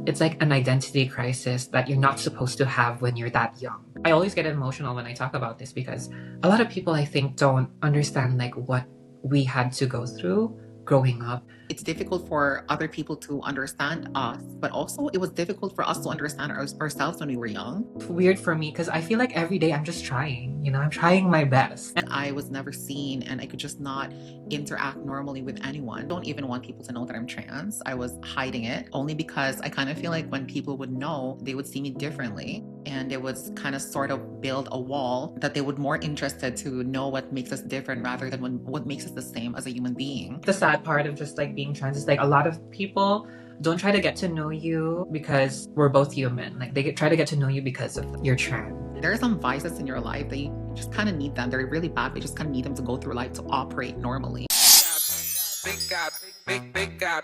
It's like an identity crisis that you're not supposed to have when you're that young. I always get emotional when I talk about this because a lot of people I think don't understand like what we had to go through growing up. It's difficult for other people to understand us, but also it was difficult for us to understand ourselves when we were young. Weird for me because I feel like every day I'm just trying, I'm trying my best. I was never seen and I could just not interact normally with anyone. I don't even want people to know that I'm trans. I was hiding it only because I kind of feel like when people would know, they would see me differently. And it was kind of sort of build a wall that they would more interested to know what makes us different rather than what makes us the same as a human being. The sad part of just like being trans is like a lot of people don't try to get to know you because we're both human. Like they try to get to know you because of you're trans. There are some vices in your life that you just kind of need them. They're really bad, but you just kind of need them to go through life to operate normally. Big God,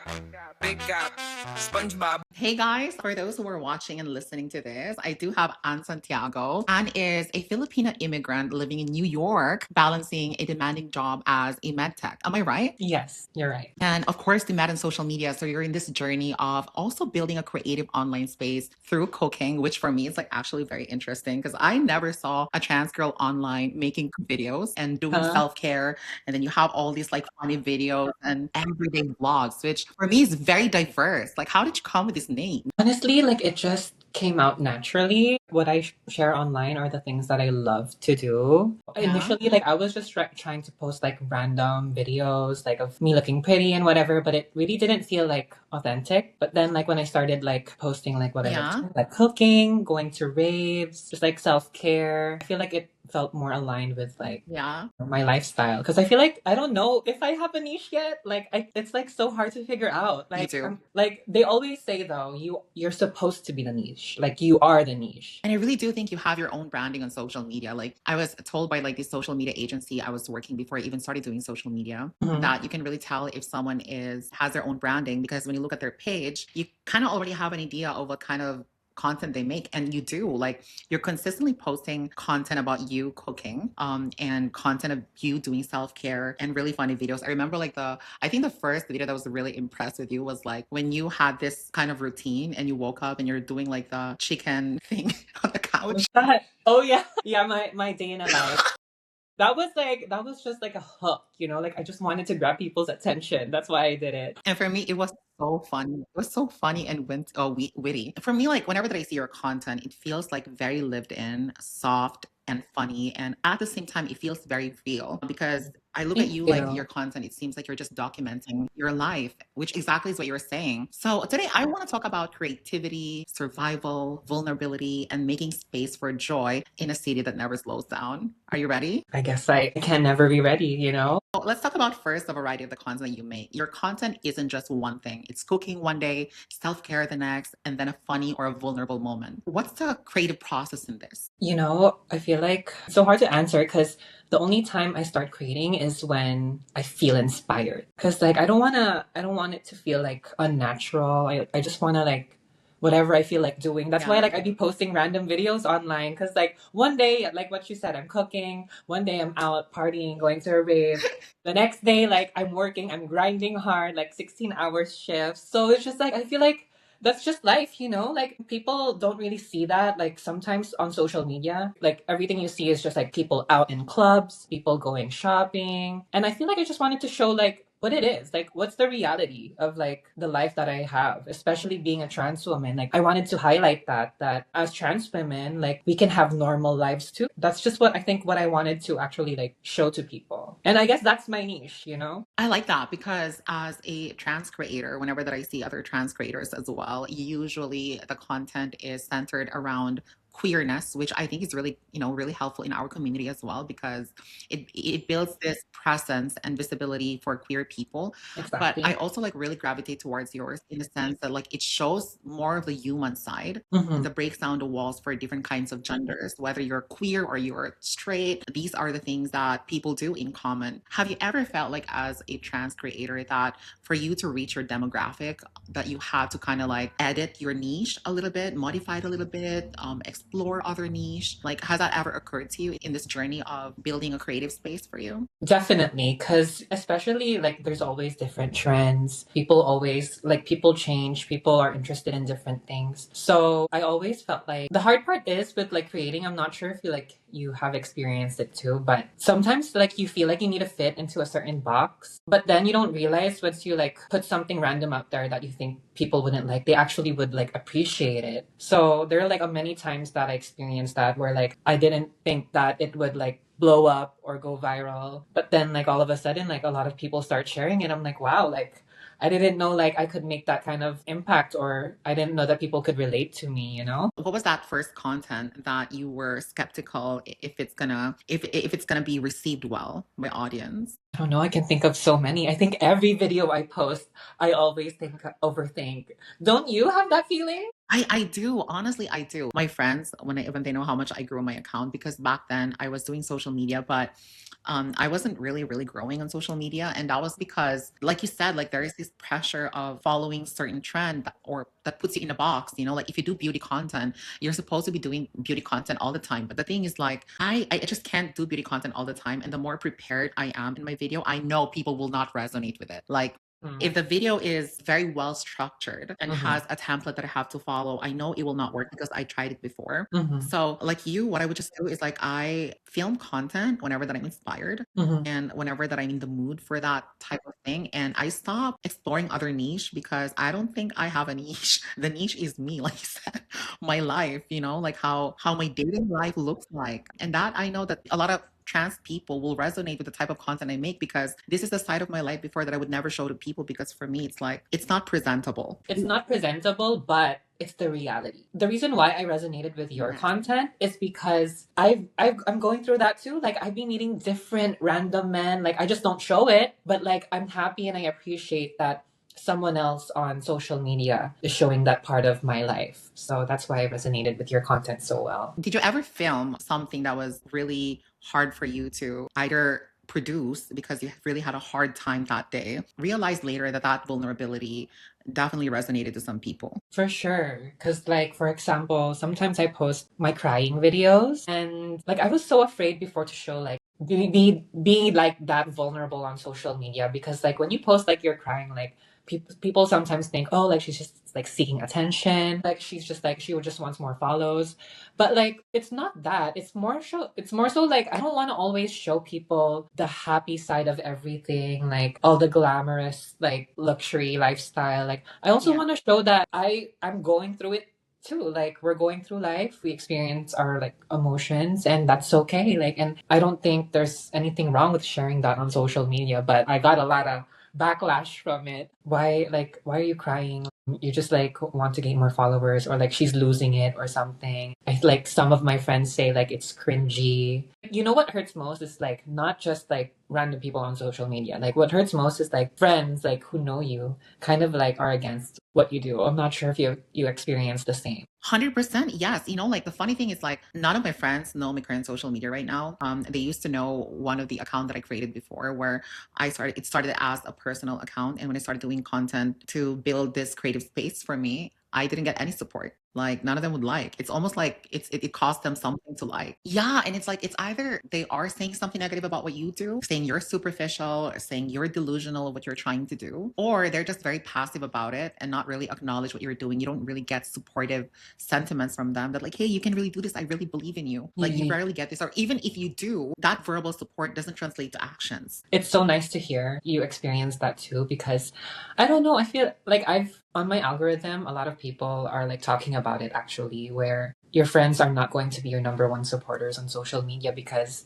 SpongeBob. Hey guys, for those who are watching and listening to this, I do have Anne Santiago. Anne is a Filipina immigrant living in New York, balancing a demanding job as a med tech. Am I right? Yes, you're right. And of course, you met on social media. So you're in this journey of also building a creative online space through cooking, which for me is like actually very interesting because I never saw a trans girl online making videos and doing self-care. And then you have all these like funny videos and everyday vlogs, which for me is very diverse. Like, how did you come with this name? Honestly, like it just came out naturally. What I share online are the things that I love to do. Yeah. Initially, like I was just trying to post like random videos like of me looking pretty and whatever, but it really didn't feel like authentic. But then like when I started like posting like what I like, like cooking, going to raves, just like self-care, I feel like it felt more aligned with like my lifestyle because I feel like I don't know if I have a niche yet. Like it's like so hard to figure out. Like like they always say though, you're supposed to be the niche. Like you are the niche. And I really do think you have your own branding on social media. Like I was told by like the social media agency I was working before I even started doing social media that you can really tell if someone has their own branding because when you look at their page, you kind of already have an idea of what kind of content they make, and you do like you're consistently posting content about you cooking and content of you doing self-care and really funny videos. I remember like I think the first video that was really impressed with you was like when you had this kind of routine and you woke up and you're doing like the chicken thing on the couch. Oh yeah, my day in a life. That was just like a hook, like I just wanted to grab people's attention. That's why I did it. And for me, it was so funny. It was so funny and witty. For me, like whenever that I see your content, it feels like very lived in, soft and funny. And at the same time, it feels very real because I look at you like your content, it seems like you're just documenting your life, which exactly is what you're saying. So today I want to talk about creativity, survival, vulnerability, and making space for joy in a city that never slows down. Are you ready? I guess I can never be ready, So let's talk about first the variety of the content that you make. Your content isn't just one thing. It's cooking one day, self-care the next, and then a funny or a vulnerable moment. What's the creative process in this? I feel like it's so hard to answer because the only time I start creating is when I feel inspired. Because like I don't want it to feel like unnatural. I just want to like whatever I feel like doing. That's why like I'd be posting random videos online because like one day, like what you said, I'm cooking. One day I'm out partying, going to a rave. The next day, like I'm working, I'm grinding hard, like 16-hour shifts. So it's just like I feel like that's just life, like people don't really see that like sometimes on social media. Like everything you see is just like people out in clubs, people going shopping. And I feel like I just wanted to show like what it is, like what's the reality of like the life that I have, especially being a trans woman. Like I wanted to highlight that as trans women, like we can have normal lives too. That's just what I wanted to actually like show to people. And I guess that's my niche. I like that because as a trans creator, whenever that I see other trans creators as well, usually the content is centered around queerness, which I think is really, really helpful in our community as well because it builds this presence and visibility for queer people. Exactly. But I also like really gravitate towards yours in the sense that like it shows more of the human side that breaks down the walls for different kinds of genders, whether you're queer or you're straight. These are the things that people do in common. Have you ever felt like as a trans creator that for you to reach your demographic that you had to kind of like edit your niche a little bit, modify it a little bit, explore other niche? Like, has that ever occurred to you in this journey of building a creative space for you? Definitely, because especially like there's always different trends. People always like people change, people are interested in different things. So I always felt like the hard part is with like creating, I'm not sure if you have experienced it too, but sometimes like you feel like you need to fit into a certain box, but then you don't realize once you like put something random out there that you think people wouldn't like, they actually would like appreciate it. So there are like many times that I experienced that where like I didn't think that it would like blow up or go viral. But then like all of a sudden like a lot of people start sharing it. I'm like, wow, like I didn't know like I could make that kind of impact, or I didn't know that people could relate to me, you know? What was that first content that you were skeptical if it's gonna be received well by audience? I don't know, I can think of so many. I think every video I post, I always think overthink. Don't you have that feeling? I do. Honestly, I do. My friends, when they know how much I grew my account, because back then I was doing social media, but I wasn't really growing on social media. And that was because, like you said, like there is this pressure of following certain trend or that puts you in a box, you know, like if you do beauty content, you're supposed to be doing beauty content all the time. But the thing is like, I just can't do beauty content all the time. And the more prepared I am in my video, I know people will not resonate with it. Like, if the video is very well structured and Mm-hmm. has a template that I have to follow, I know it will not work because I tried it before. Mm-hmm. So, like you, what I would just do is like I film content whenever that I'm inspired Mm-hmm. and whenever that I'm in the mood for that type of thing. And I stop exploring other niche because I don't think I have a niche. The niche is me, like you said, my life, you know, like how my dating life looks like. And that I know that a lot of trans people will resonate with the type of content I make because this is the side of my life before that I would never show to people because for me it's like it's not presentable. It's not presentable, but it's the reality. The reason why I resonated with your Yes. content is because I'm going through that too. Like I've been meeting different random men. Like I just don't show it, but like I'm happy and I appreciate that someone else on social media is showing that part of my life. So that's why I resonated with your content so well. Did you ever film something that was really hard for you to either produce because you really had a hard time that day? Realize later that that vulnerability definitely resonated to some people. For sure. Because, like, for example, sometimes I post my crying videos, and, like, I was so afraid before to show, like, be like that vulnerable on social media because, like, when you post, like, you're crying, like, people sometimes think, oh, like, she's just, like, seeking attention. Like, she's just, like, she would just wants more follows. But, like, it's not that. It's more so, like, I don't want to always show people the happy side of everything, like, all the glamorous, like, luxury lifestyle. Like, I also Yeah. want to show that I'm going through it too. Like we're going through life, we experience our like emotions, and that's okay. Like, and I don't think there's anything wrong with sharing that on social media. But I got a lot of backlash from it. Why are you crying? You just like want to gain more followers, or like she's losing it or something. I like some of my friends say like it's cringy. You know what hurts most is like not just like random people on social media. Like what hurts most is like friends like who know you kind of like are against what you do. I'm not sure if you experience the same. 100% yes. You know, like the funny thing is like none of my friends know my current social media right now. They used to know one of the account that I created before where it started as a personal account. And when I started doing content to build this creative space for me, I didn't get any support. Like none of them would like. It's almost like it cost them something to like. Yeah, and it's like it's either they are saying something negative about what you do, saying you're superficial, or saying you're delusional of what you're trying to do, or they're just very passive about it and not really acknowledge what you're doing. You don't really get supportive sentiments from them that like, hey, you can really do this. I really believe in you. Like you rarely get this, or even if you do, that verbal support doesn't translate to actions. It's so nice to hear you experience that too because I don't know, I feel like I've on my algorithm a lot of people are like talking about it actually where your friends are not going to be your number one supporters on social media because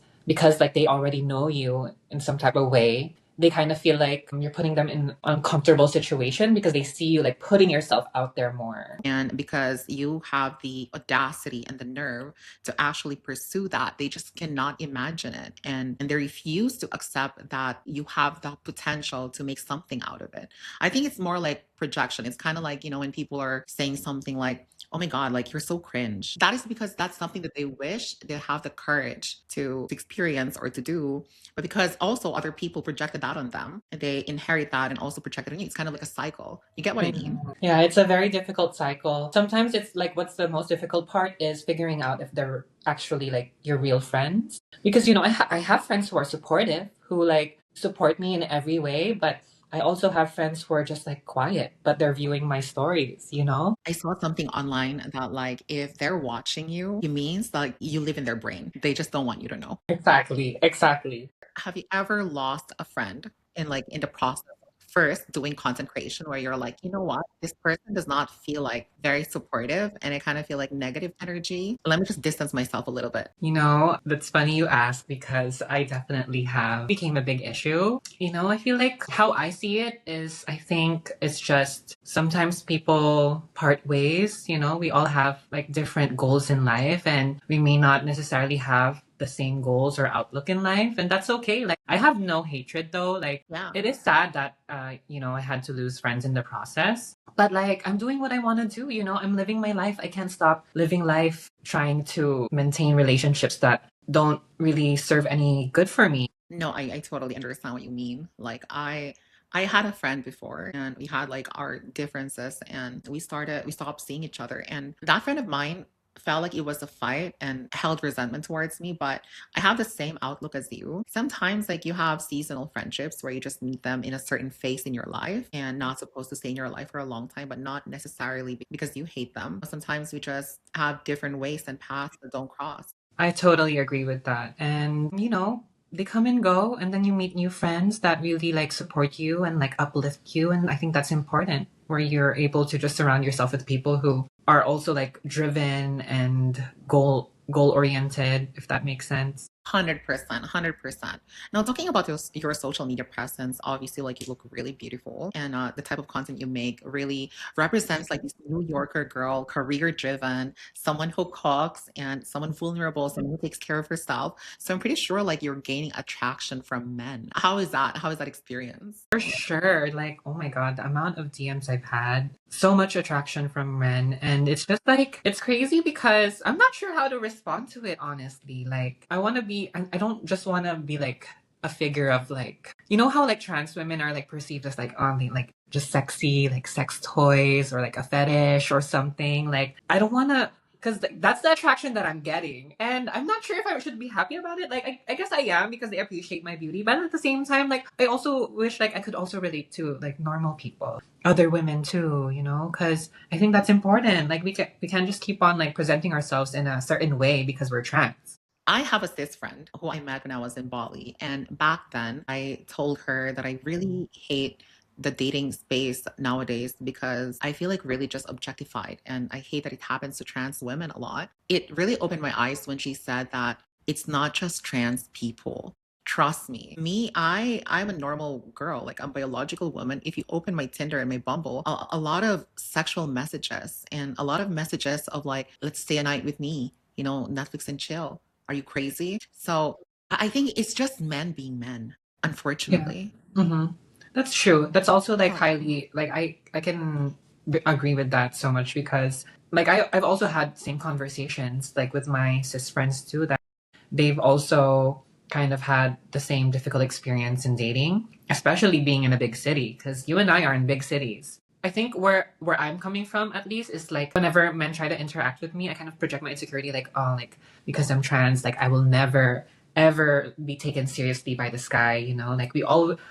like they already know you in some type of way. They kind of feel like you're putting them in an uncomfortable situation because they see you like putting yourself out there more. And because you have the audacity and the nerve to actually pursue that, they just cannot imagine it. And they refuse to accept that you have the potential to make something out of it. I think it's more like projection. It's kind of like, you know, when people are saying something like, oh my God, like you're so cringe. That is because that's something that they wish they have the courage to experience or to do. But because also other people projected that on them and they inherit that and also project it on you. It's kind of like a cycle. You get what I mean? Yeah, it's a very difficult cycle. Sometimes it's like what's the most difficult part is figuring out if they're actually like your real friends. Because, I have friends who are supportive, who like support me in every way, but I also have friends who are just like quiet, but they're viewing my stories? I saw something online that like if they're watching you, it means that you live in their brain. They just don't want you to know. Exactly, exactly. Have you ever lost a friend in the process of first doing content creation where you're like, you know what, this person does not feel like very supportive and I kind of feel like negative energy. Let me just distance myself a little bit. That's funny you ask because I definitely have became a big issue. I feel like how I see it is I think it's just sometimes people part ways. We all have like different goals in life and we may not necessarily have the same goals or outlook in life, and that's okay. Like I have no hatred though. Like Yeah. it is sad that I had to lose friends in the process. But like I'm doing what I want to do. I'm living my life. I can't stop living life trying to maintain relationships that don't really serve any good for me. No, I totally understand what you mean. Like I had a friend before and we had like our differences and we stopped seeing each other. And that friend of mine felt like it was a fight and held resentment towards me. But I have the same outlook as you. Sometimes like you have seasonal friendships where you just meet them in a certain phase in your life and not supposed to stay in your life for a long time, but not necessarily because you hate them. Sometimes we just have different ways and paths that don't cross. I totally agree with that. And, they come and go, and then you meet new friends that really like support you and like uplift you. And I think that's important where you're able to just surround yourself with people who are also like driven and goal oriented, if that makes sense. 100%, 100%. Now, talking about your social media presence, obviously, like you look really beautiful, and the type of content you make really represents like this New Yorker girl, career driven, someone who cooks, and someone vulnerable, someone who takes care of herself. So I'm pretty sure like you're gaining attraction from men. How is that? How is that experience? For sure. Like, oh my God, the amount of DMs I've had, so much attraction from men. And it's just like, it's crazy because I'm not sure how to respond to it, honestly. Like, I don't just want to be like a figure of like, how like trans women are like perceived as like, only like just sexy, like sex toys or like a fetish or something. Like, I don't want to because that's the attraction that I'm getting. And I'm not sure if I should be happy about it. Like, I guess I am because they appreciate my beauty. But at the same time, like, I also wish like I could also relate to like normal people, other women too, because I think that's important. Like, we can't just keep on like presenting ourselves in a certain way because we're trans. I have a cis friend who I met when I was in Bali. And back then, I told her that I really hate the dating space nowadays because I feel like really just objectified. And I hate that it happens to trans women a lot. It really opened my eyes when she said that it's not just trans people. Trust me. I'm a normal girl, like I'm a biological woman. If you open my Tinder and my Bumble, a lot of sexual messages and a lot of messages of like, let's stay a night with me, Netflix and chill. Are you crazy? So I think it's just men being men, Yeah. unfortunately. Mm-hmm. That's true. That's also like Yeah. highly like I can agree with that so much because like I've also had same conversations like with my cis friends too that they've also kind of had the same difficult experience in dating, especially being in a big city because you and I are in big cities. I think where I'm coming from at least is like whenever men try to interact with me, I kind of project my insecurity like, oh, like because I'm trans, like I will never ever be taken seriously by this guy. Like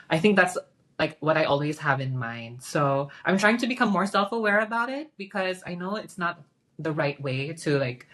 I think that's like what I always have in mind. So I'm trying to become more self-aware about it because I know it's not the right way to like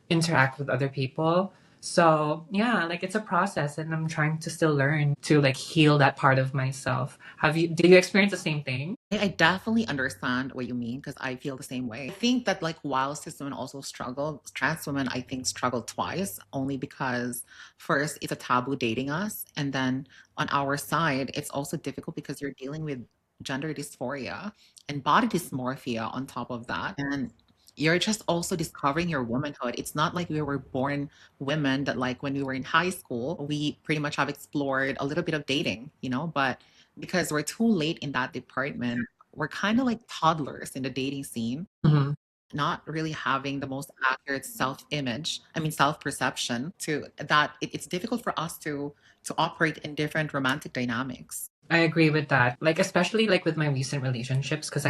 interact with other people. So yeah, like it's a process and I'm trying to still learn to like heal that part of myself. Do you experience the same thing? I definitely understand what you mean because I feel the same way. I think that like while cis women also struggle, trans women I think struggle twice, only because first it's a taboo dating us, and then on our side it's also difficult because you're dealing with gender dysphoria and body dysmorphia on top of that, and you're just also discovering your womanhood. It's not like we were born women that like when we were in high school we pretty much have explored a little bit of dating, but because we're too late in that department, we're kind of like toddlers in the dating scene. Mhm. not really having the most accurate self-image, I mean self-perception, to that it's difficult for us to operate in different romantic dynamics. I agree with that. Like especially like with my recent relationships because I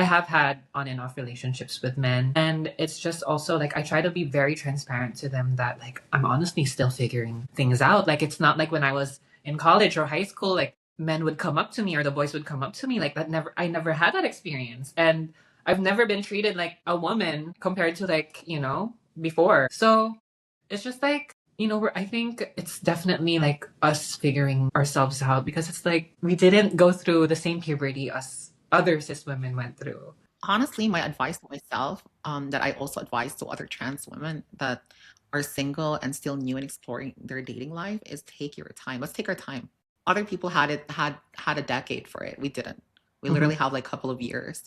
have had on and off relationships with men and it's just also like I try to be very transparent to them that like I'm honestly still figuring things out. Like it's not like when I was in college or high school like men would come up to me or the boys would come up to me like that never I never had that experience and I've never been treated like a woman compared to like, you know, before. So it's just like I think it's definitely like us figuring ourselves out because it's like we didn't go through the same puberty as other cis women went through. Honestly, my advice to myself, that I also advise to other trans women that are single and still new and exploring their dating life, is take your time. Let's take our time. Other people had a decade for it. We didn't. We literally Mhm. have like a couple of years,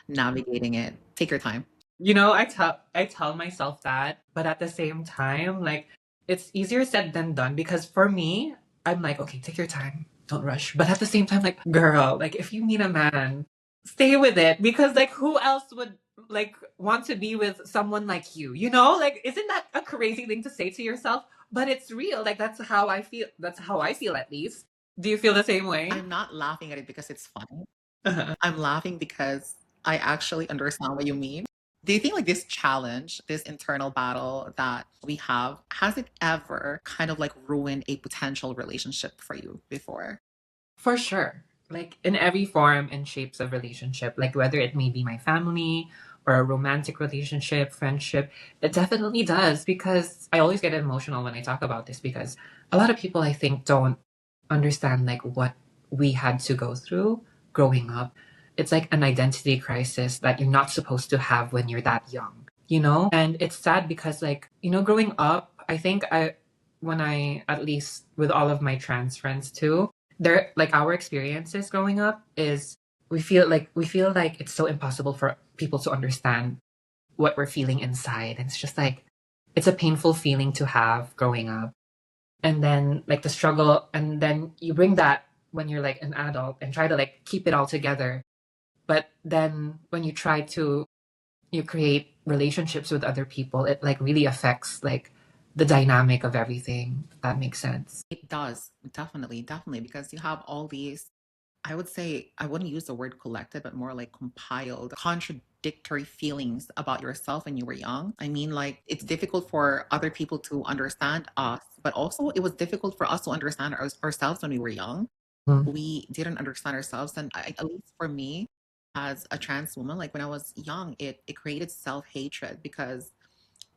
navigating it. Take your time. I tell myself that, but at the same time, like it's easier said than done because for me, I'm like, okay, take your time, don't rush. But at the same time, like, girl, like if you meet a man, stay with it because like who else would like want to be with someone like you? You know, like isn't that a crazy thing to say to yourself? But it's real. Like that's how I feel. That's how I feel at least. Do you feel the same way? I'm not laughing at it because it's funny. Uh-huh. I'm laughing because I actually understand what you mean. Do you think like this challenge, this internal battle that we have, has it ever kind of like ruined a potential relationship for you before? For sure. Like in every form and shapes of relationship, like whether it may be my family or a romantic relationship, friendship, it definitely does because I always get emotional when I talk about this because a lot of people I think don't understand like what we had to go through growing up. It's like an identity crisis that you're not supposed to have when you're that young, you know? And it's sad because like, growing up, I think when I at least with all of my trans friends too, there like our experiences growing up is we feel like it's so impossible for people to understand what we're feeling inside and it's just like it's a painful feeling to have growing up and then like the struggle and then you bring that when you're like an adult and try to like keep it all together but then when you try to you create relationships with other people it like really affects like the dynamic of everything if that makes sense. It does, definitely, definitely, because you have all these, I would say, I wouldn't use the word collected, but more like compiled, contradictory feelings about yourself when you were young. I mean, like, it's difficult for other people to understand us, but also it was difficult for us to understand ourselves when we were young. Mm. We didn't understand ourselves. And at least for me, as a trans woman, like when I was young, it created self hatred because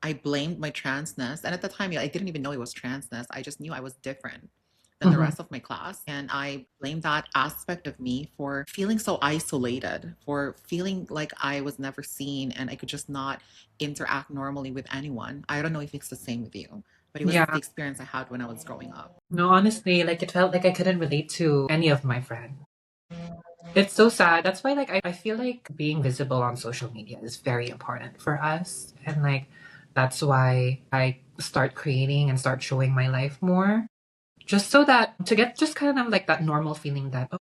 I blamed my transness. And at the time, yeah, I didn't even know it was transness. I just knew I was different than the Mhm. rest of my class. And I blamed that aspect of me for feeling so isolated, for feeling like I was never seen and I could just not interact normally with anyone. I don't know if it's the same with you, but it was the Yeah. experience I had when I was growing up. No, honestly, like it felt like I couldn't relate to any of my friends. It's so sad. That's why like I feel like being visible on social media is very important for us. And like that's why I start creating and start showing my life more. Just so that to get just kind of like that normal feeling that oh,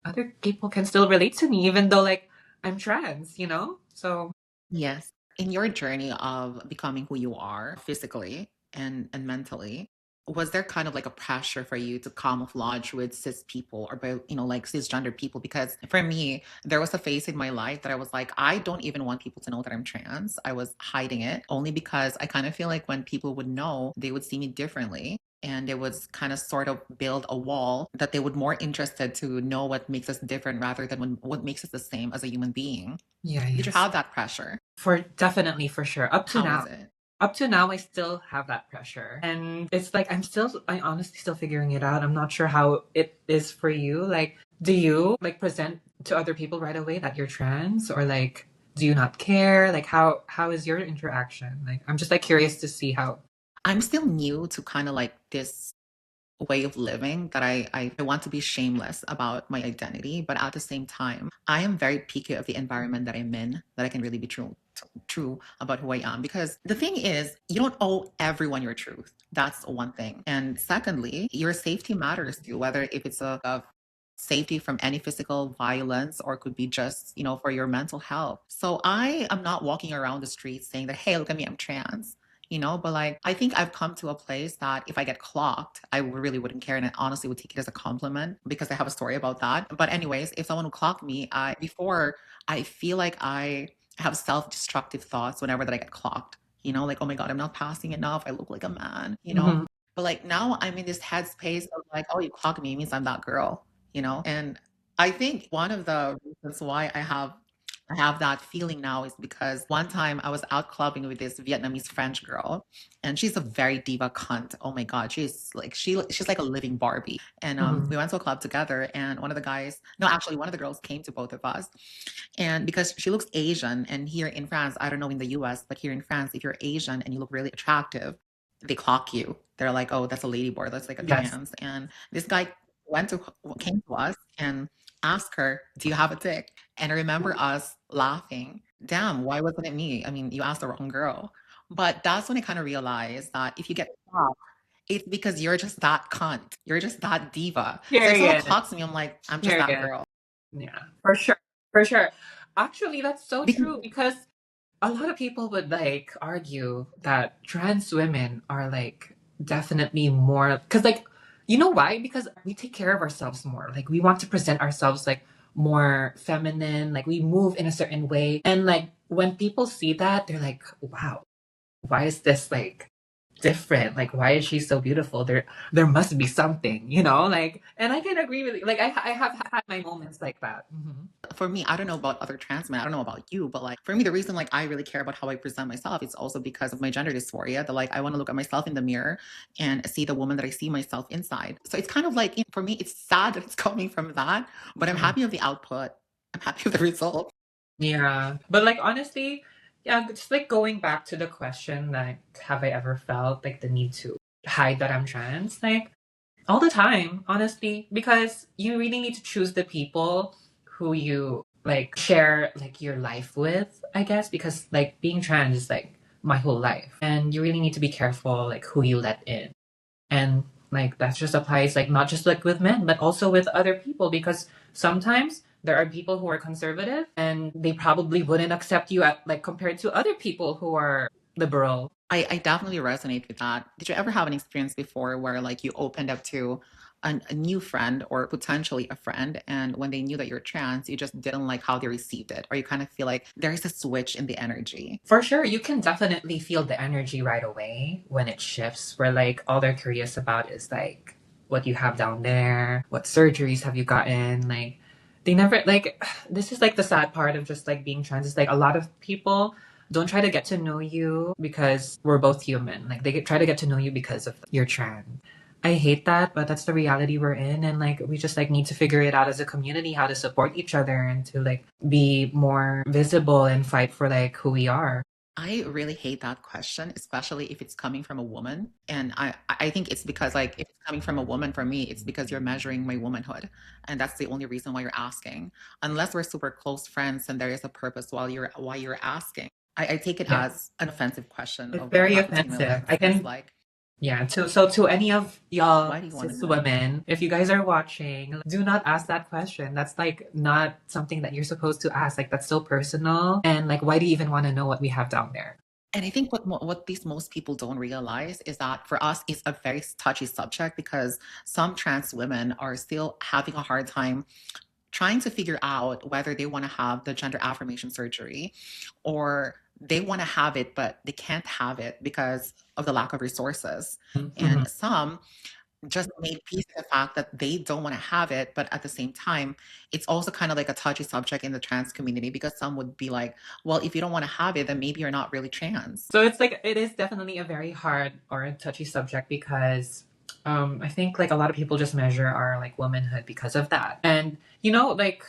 other people can still relate to me even though like I'm trans, you know? So Yes. In your journey of becoming who you are physically and mentally, was there kind of like a pressure for you to camouflage with cis people or about, like cisgender people? Because for me, there was a phase in my life that I was like, I don't even want people to know that I'm trans. I was hiding it only because I kind of feel like when people would know, they would see me differently. And it was kind of sort of build a wall that they would more interested to know what makes us different rather than what makes us the same as a human being. yeah, Did you yes. have that pressure? For definitely for sure. How was it? Up to now I still have that pressure and it's like I honestly still figuring it out. I'm not sure how it is for you. Like do you like present to other people right away that you're trans or like do you not care? Like how is your interaction? Like I'm just like curious to see how. I'm still new to kind of like this way of living that I want to be shameless about my identity, but at the same time, I am very picky of the environment that I'm in, that I can really be true about who I am. Because the thing is, you don't owe everyone your truth. That's one thing. And secondly, your safety matters to you, whether if it's a safety from any physical violence, or it could be just, for your mental health. So I am not walking around the streets saying that, hey, look at me, I'm trans. But like, I think I've come to a place that if I get clocked, I really wouldn't care, and I honestly would take it as a compliment because I have a story about that. But anyways, if someone would clock me, I feel like I have self-destructive thoughts whenever that I get clocked. Like, oh my God, I'm not passing enough. I look like a man. Mhm. But like now I'm in this headspace of like, oh, you clock me means I'm that girl. And I think one of the reasons why I have that feeling now is because one time I was out clubbing with this Vietnamese French girl, and she's a very diva cunt. Oh my God, she's like a living Barbie. And Mhm. we went to a club together, and one of the guys, no, actually, one of the girls came to both of us, and because she looks Asian, and here in France, I don't know in the US, but here in France, if you're Asian and you look really attractive, they clock you. They're like, oh, that's a lady boy, that's like a Yes. trans. And this guy came to us and asked her, do you have a dick? And I remember us laughing. Damn, why wasn't it me? I mean, you asked the wrong girl. But that's when I kind of realized that if you get clocked, it's because you're just that cunt. You're just that diva. So if someone Period. clocks me, I'm like, I'm just that Period. girl. Yeah, for sure. For sure. Actually, that's so Because true because a lot of people would like argue that trans women are like definitely more because like you know why? Because we take care of ourselves more. Like we want to present ourselves like more feminine, like we move in a certain way. And like when people see that, they're like, wow, why is this like different? Like why is she so beautiful? There must be something, like and I can agree with you. Like I have had my moments like that. for me, I don't know about other trans men. I don't know about you, but like for me, the reason like I really care about how I present myself, it's also because of my gender dysphoria. That like I want to look at myself in the mirror and see the woman that I see myself inside. So it's kind of like for me, it's sad that it's coming from that, but I'm Mhm. happy with the output. I'm happy with the result. Yeah. But like honestly, yeah, just like going back to the question, like, have I ever felt like the need to hide that I'm trans? Like all the time, honestly, because you really need to choose the people who you like share like your life with, I guess, because like being trans is like my whole life. And you really need to be careful like who you let in. And like that just applies like not just like with men, but also with other people because sometimes there are people who are conservative and they probably wouldn't accept you at like compared to other people who are liberal. I definitely resonate with that. Did you ever have an experience before where like you opened up to a new friend or potentially a friend, and when they knew that you're trans, you just didn't like how they received it, or you kind of feel like there's a switch in the energy? For sure, you can definitely feel the energy right away when it shifts, where like all they're curious about is like what you have down there, what surgeries have you gotten, like they never like this is like the sad part of just like being trans is like a lot of people don't try to get to know you because we're both human. Like try to get to know you because of you're trans. I hate that, but that's the reality we're in and like we just like need to figure it out as a community how to support each other and to like be more visible and fight for like who we are. I really hate that question, especially if it's coming from a woman. And I think it's because like if it's coming from a woman, for me, it's because you're measuring my womanhood. And that's the only reason why you're asking. Unless we're super close friends and there is a purpose why you're asking. I take it Yeah. as an offensive question It's of what very happened to me in my offensive. life. I It's can, like, yeah. To any of why y'all do you want to cis know? women, if you guys are watching, do not ask that question. That's like not something that you're supposed to ask. Like that's so personal. And like, why do you even want to know what we have down there? And I think what these most people don't realize is that for us, it's a very touchy subject because some trans women are still having a hard time trying to figure out whether they want to have the gender affirmation surgery or they want to have it, but they can't have it because of the lack of resources. Mhm. And some just made peace with the fact that they don't want to have it, but at the same time, it's also kind of like a touchy subject in the trans community because some would be like, well, if you don't want to have it, then maybe you're not really trans. So it's like it is definitely a very hard or a touchy subject because I think like a lot of people just measure our like womanhood because of that. And like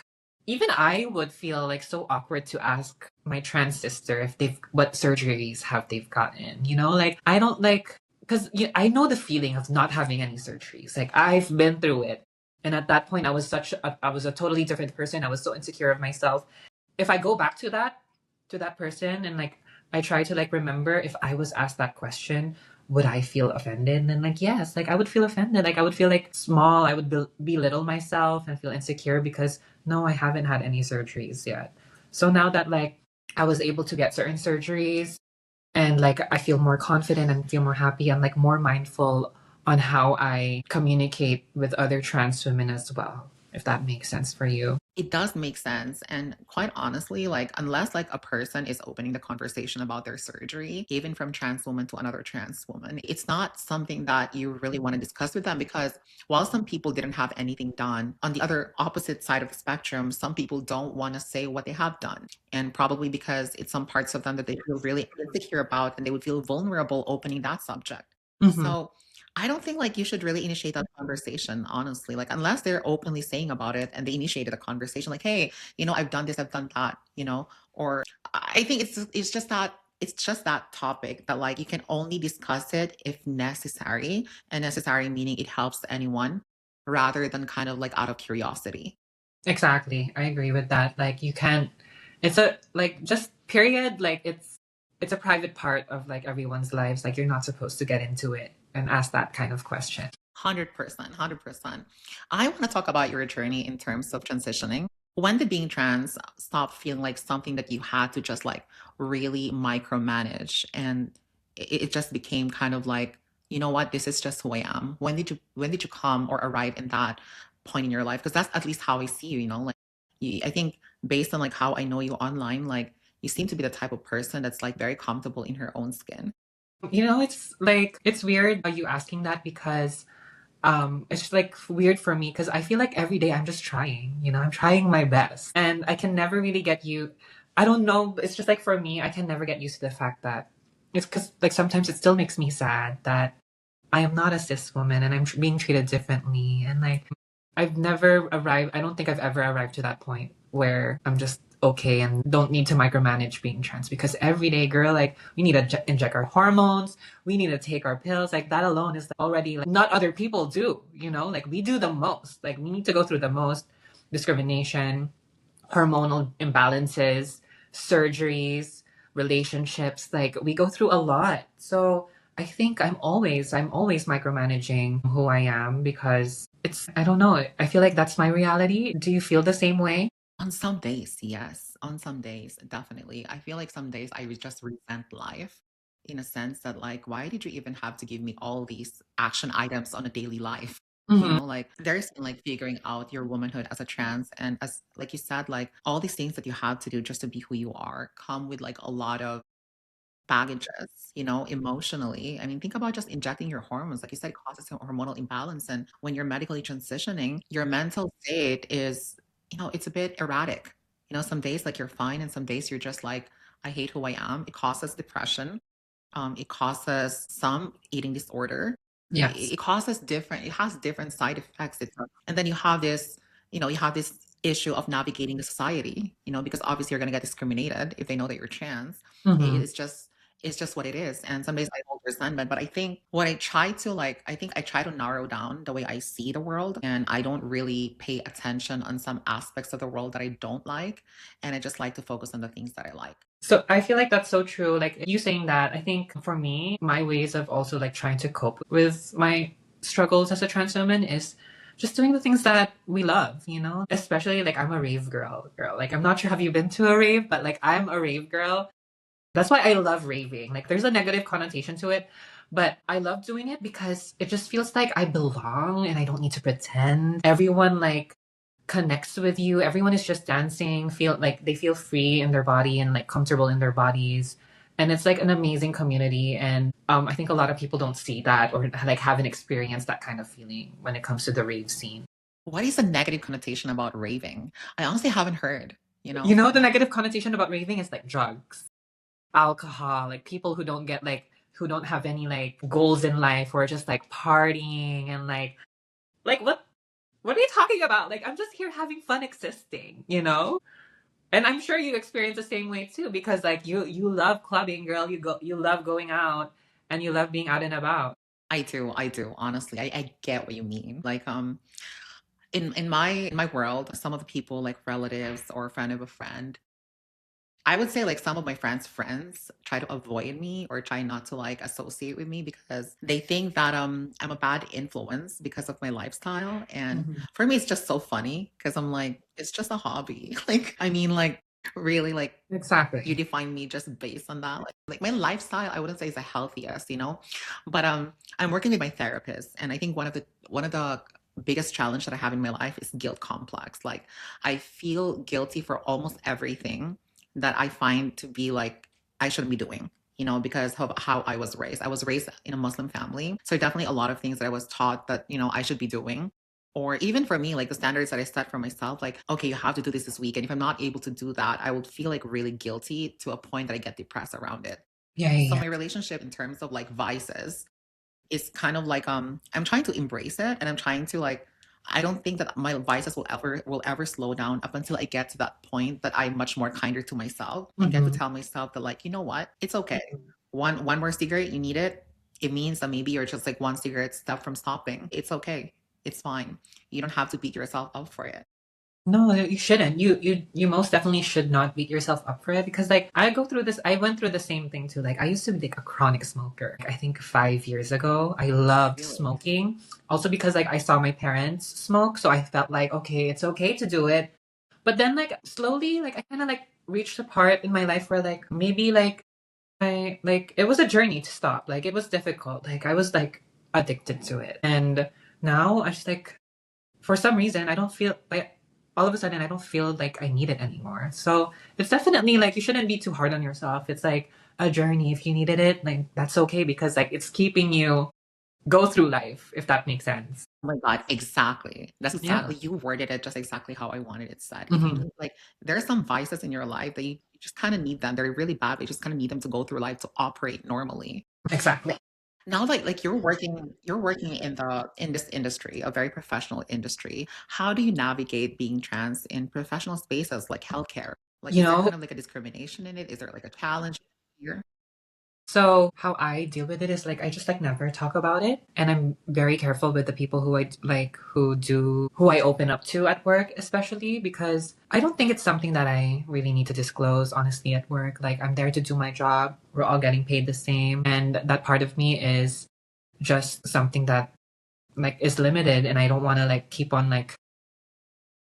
even I would feel like so awkward to ask my trans sister if they've what surgeries have they've gotten. Like I don't like because I know the feeling of not having any surgeries. Like I've been through it. And at that point I was a totally different person. I was so insecure of myself. If I go back to that person and like I try to like remember if I was asked that question, would I feel offended? And then like yes, like I would feel offended. Like I would feel like small. I would belittle myself and feel insecure because no, I haven't had any surgeries yet. So now that like I was able to get certain surgeries and like I feel more confident and feel more happy and like more mindful on how I communicate with other trans women as well, if that makes sense for you. It does make sense. And quite honestly, like unless like a person is opening the conversation about their surgery, even from trans woman to another trans woman, it's not something that you really want to discuss with them because while some people didn't have anything done, on the other opposite side of the spectrum, some people don't want to say what they have done. And probably because it's some parts of them that they feel really insecure about and they would feel vulnerable opening that subject. Mm-hmm. So I don't think like you should really initiate that conversation, honestly. Like unless they're openly saying about it and they initiated a conversation, like, hey, I've done this, I've done that, or I think it's just that topic that like you can only discuss it if necessary, and necessary meaning it helps anyone rather than kind of like out of curiosity. Exactly. I agree with that. Like you can't it's a like just period, like it's a private part of like everyone's lives. Like you're not supposed to get into it and ask that kind of question. 100%, 100%. I want to talk about your journey in terms of transitioning. When did being trans stop feeling like something that you had to just like really micromanage and it just became kind of like, you know what, this is just who I am. When did you come or arrive in that point in your life? Because that's at least how I see you, like I think based on like how I know you online, like you seem to be the type of person that's like very comfortable in her own skin. You know, it's like it's weird you asking that because it's just like weird for me because I feel like every day I'm just trying, I'm trying my best and I can never really get you. I don't know, it's just like for me I can never get used to the fact that it's because like sometimes it still makes me sad that I am not a cis woman and I'm being treated differently. And like, I've never arrived, I don't think I've ever arrived to that point where I'm just okay and don't need to micromanage being trans because every day, girl, like, we need to inject our hormones, we need to take our pills. Like, that alone is already like, not other people do, like, we do the most. Like, we need to go through the most discrimination, hormonal imbalances, surgeries, relationships. Like we go through a lot. So I think I'm always micromanaging who I am because I don't know, I feel like that's my reality. Do you feel the same way? On some days, yes. On some days, definitely. I feel like some days I would just resent life in a sense that, like, why did you even have to give me all these action items on a daily life? Hmm. Like there's like figuring out your womanhood as a trans and as like you said, like all these things that you have to do just to be who you are come with like a lot of baggages, emotionally. I mean, think about just injecting your hormones. Like you said, it causes a hormonal imbalance. And when you're medically transitioning, your mental state is, it's a bit erratic. Some days like you're fine, and some days you're just like, I hate who I am. It causes depression. It causes some eating disorder. Yes. It has different side effects. And then you have this issue of navigating the society, because obviously you're going to get discriminated if they know that you're trans. Hmm. It's just what it is. And some days I hold resentment, but I think what I try to like, I think I try to narrow down the way I see the world, and I don't really pay attention on some aspects of the world that I don't like. And I just like to focus on the things that I like. So I feel like that's so true. Like you saying that, I think for me, my ways of also like trying to cope with my struggles as a trans woman is just doing the things that we love, Especially like I'm a rave girl. Like I'm not sure have you been to a rave, but like I'm a rave girl. That's why I love raving. Like there's a negative connotation to it, but I love doing it because it just feels like I belong and I don't need to pretend. Everyone like connects with you. Everyone is just dancing, feel like they feel free in their body and like comfortable in their bodies. And it's like an amazing community. And I think a lot of people don't see that or like haven't experienced that kind of feeling when it comes to the rave scene. What is the negative connotation about raving? I honestly haven't heard, you You know? know, the negative connotation about raving is like drugs, alcohol, like people who don't get like, who don't have any like goals in life or just like partying and like what are you talking about? Like I'm just here having fun existing. And I'm sure you experience the same way too, because like you love clubbing, girl. You love going out and you love being out and about. I do, honestly. I get what you mean. Like, in my world, some of the people like relatives or a friend of a friend, I would say like some of my friends try to avoid me or try not to like associate with me because they think that I'm a bad influence because of my lifestyle. And Mhm. for me it's just so funny because I'm like, it's just a hobby. Like I mean like really like you Exactly. define me just based on that. Like my lifestyle, I wouldn't say is the healthiest, you know. But I'm working with my therapist and I think one of the biggest challenge that I have in my life is guilt complex. Like I feel guilty for almost everything that I find to be like I shouldn't be doing, you know, because of how I was raised. I was raised in a Muslim family. So definitely a lot of things that I was taught that, you know, I should be doing. Or even for me, like the standards that I set for myself, like, okay, you have to do this week. And if I'm not able to do that, I would feel like really guilty to a point that I get depressed around it. Yeah, So yeah, my relationship in terms of like vices is kind of like I'm trying to embrace it and I'm trying to like I don't think that my vices will ever slow down up until I get to that point that I'm much more kinder to myself yeah. and get to Hmm. tell myself that like, you know what? It's okay. One more cigarette, you need it. It means that maybe you're just like one cigarette step from stopping. It's okay. It's fine. You don't have to beat yourself up for it. No, you shouldn't. You most definitely should not beat yourself up for it because like I go through this. I went through the same thing too. Like I used to be like a chronic smoker. I think 5 years ago, I loved Really? smoking. Also because like I saw my parents smoke, so I felt like okay, it's okay to do it. But then like slowly, like I kind of like reached a part in my life where like maybe like I like it was a journey to stop. Like it was difficult. Like I was like addicted to it, and now I just like for some reason I don't feel like all of a sudden I don't feel like I need it anymore. So it's definitely like you shouldn't be too hard on yourself. It's like a journey. If you needed it, like that's okay because like it's keeping you go through life, if that makes sense. Oh my God, exactly. That's Yeah. exactly, you worded it just exactly how I wanted it said. If you Hmm. need, like, there are some vices in your life that you just kind of need them. They're really bad, but you just kind of need them to go through life to operate normally. Exactly. Now, like you're working in this industry, a very professional industry. How do you navigate being trans in professional spaces like healthcare? Like, You is there know, kind of like a discrimination in it? Is there like a challenge here? so how I deal with it is like I just like never talk about it, and I'm very careful with the people who I like who I open up to at work, especially because I don't think it's something that I really need to disclose honestly at work. Like I'm there to do my job. We're all getting paid the same, and that part of me is just something that like is limited, and I don't want to like keep on like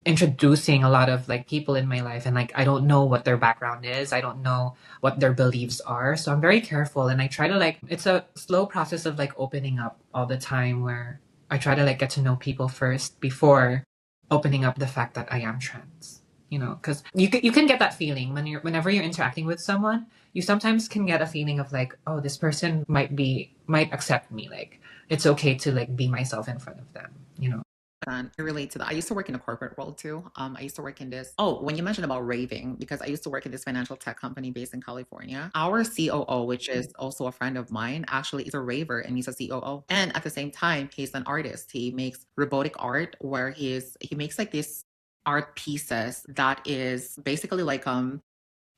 introducing a lot of like people in my life and like I don't know what their background is. I don't know what their beliefs are. So I'm very careful and I try to like it's a slow process of like opening up all the time where I try to like get to know people first before opening up the fact that I am trans. You know, because you can get that feeling when whenever you're interacting with someone, you sometimes can get a feeling of like, oh, this person might accept me. Like it's okay to like be myself in front of them, you know. And I relate to that. I used to work in a corporate world too. I used to work in this. Oh, when you mentioned about raving, because I used to work in this financial tech company based in California. Our COO, which is also a friend of mine, actually is a raver and he's a COO. And at the same time, he's an artist. He makes robotic art where he makes like this art pieces that is basically like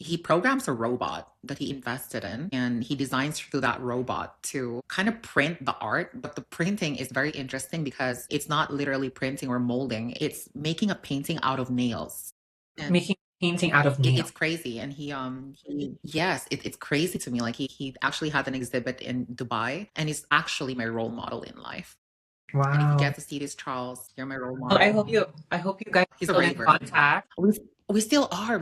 he programs a robot that he invested in and he designs through that robot to kind of print the art. But the printing is very interesting because it's not literally printing or molding, it's making a painting out of nails. And Making painting out of nail. it's crazy. And yes, it's crazy to me. Like he actually had an exhibit in Dubai and he's actually my role model in life. And if you Wow. get to see this, Charles, you're my role Well, model. I hope you guys He's are a still in raver. contact. We still are.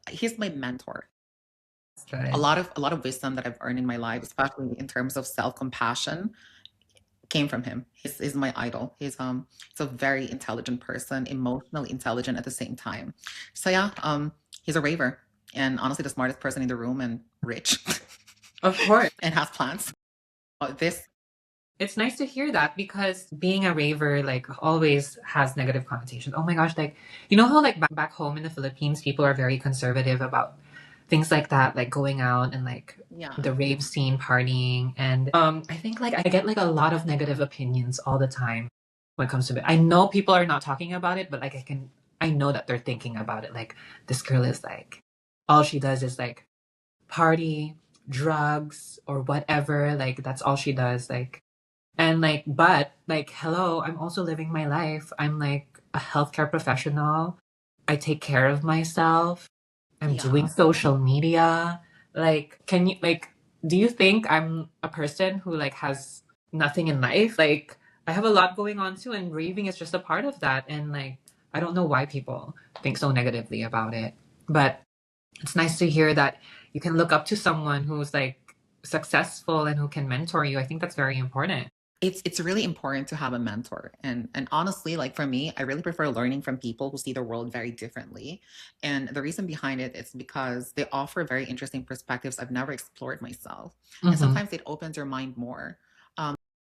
He's my mentor. That's a good. lot of a lot of wisdom that I've earned in my life, especially in terms of self-compassion, came from him. He's my idol. He's a very intelligent person, emotionally intelligent at the same time. So yeah, he's a raver and honestly the smartest person in the room and rich Of course. and has plans. This It's nice to hear that because being a raver like always has negative connotations. Oh my gosh, like you know how like back home in the Philippines people are very conservative about things like that, like going out and like yeah. the rave scene partying and I think like I get like a lot of negative opinions all the time when it comes to it. I know people are not talking about it, but like I know that they're thinking about it. Like this girl is like all she does is like party, drugs, or whatever. Like that's all she does. Like and like, but like, hello, I'm also living my life. I'm like a healthcare professional. I take care of myself. I'm doing Yeah. social media. Like, can you like do you think I'm a person who like has nothing in life? Like, I have a lot going on too, and grieving is just a part of that. And like, I don't know why people think so negatively about it. But it's nice to hear that you can look up to someone who's like successful and who can mentor you. I think that's very important. It's really important to have a mentor. And honestly, like for me, I really prefer learning from people who see the world very differently. And the reason behind it is because they offer very interesting perspectives I've never explored myself. And Hmm. sometimes it opens your mind more.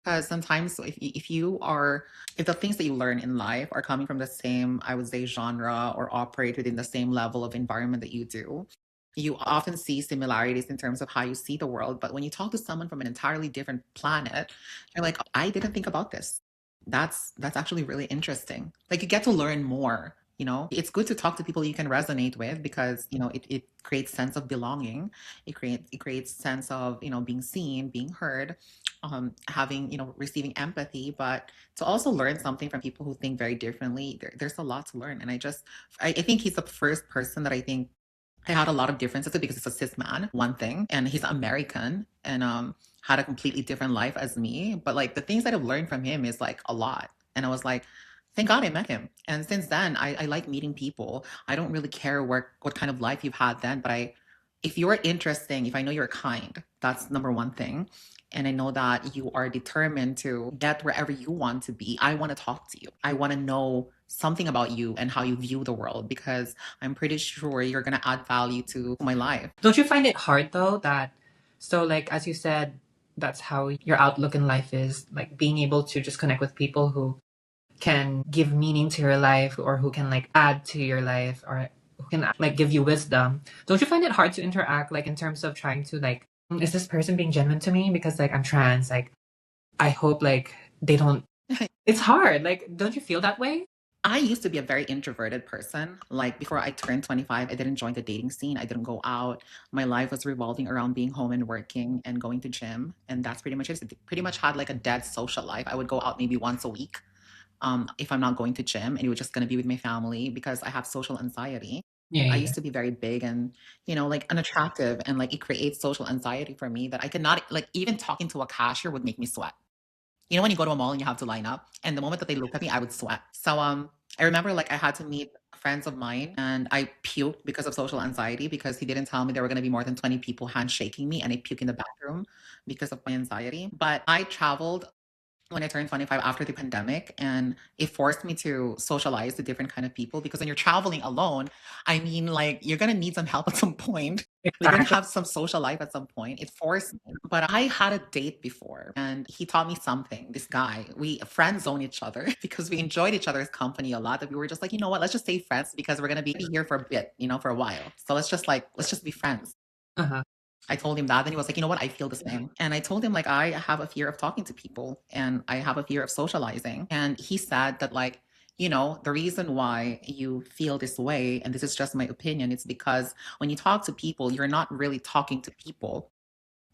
Because sometimes if the things that you learn in life are coming from the same, I would say, genre or operate within the same level of environment that you do, you often see similarities in terms of how you see the world. But when you talk to someone from an entirely different planet, you're like, I didn't think about this. That's actually really interesting. Like you get to learn more. It's good to talk to people you can resonate with because it creates sense of belonging. It creates sense of being seen, being heard, having receiving empathy. But to also learn something from people who think very differently, there's a lot to learn. And I think he's the first person that I think I had a lot of differences because he's a cis man, one thing, and he's American and had a completely different life as me. But like the things that I've learned from him is like a lot. And I was like, thank God I met him. And since then, I like meeting people. I don't really care what kind of life you've had then, but if you're interesting, if I know you're kind, that's number one thing. And I know that you are determined to get wherever you want to be. I want to talk to you. I want to know something about you and how you view the world because I'm pretty sure you're going to add value to my life. Don't you find it hard though that so like as you said, that's how your outlook in life is, like being able to just connect with people who can give meaning to your life or who can like add to your life or who can like give you wisdom. Don't you find it hard to interact like in terms of trying to like is this person being genuine to me because like I'm trans, like I hope like they don't it's hard. Like don't you feel that way? I used to be a very introverted person. Like before I turned 25, I didn't join the dating scene. I didn't go out. My life was revolving around being home and working and going to gym. And that's pretty much it. Pretty much had like a dead social life. I would go out maybe once a week if I'm not going to gym, and it was just going to be with my family because I have social anxiety. Yeah, I yeah. used to be very big and, like unattractive. And like it creates social anxiety for me that I could not, like, even talking to a cashier would make me sweat. When you go to a mall and you have to line up, and the moment that they looked at me, I would sweat. So I remember like I had to meet friends of mine and I puked because of social anxiety because he didn't tell me there were going to be more than 20 people handshaking me, and I puked in the bathroom because of my anxiety. But I traveled when I turned 25 after the pandemic, and it forced me to socialize with different kind of people because when you're traveling alone, I mean, like you're gonna need some help at some point. Like you're gonna Exactly. have some social life at some point. It forced me. But I had a date before and he taught me something. This guy, we friend zone each other because we enjoyed each other's company a lot. That we were just like, you know what, let's just stay friends because we're gonna be here for a bit, for a while. So let's just be friends. Uh-huh. I told him that. Then he was like, you know what? I feel the same. And I told him, like, I have a fear of talking to people and I have a fear of socializing. And he said that, like, the reason why you feel this way, and this is just my opinion, it's because when you talk to people, you're not really talking to people.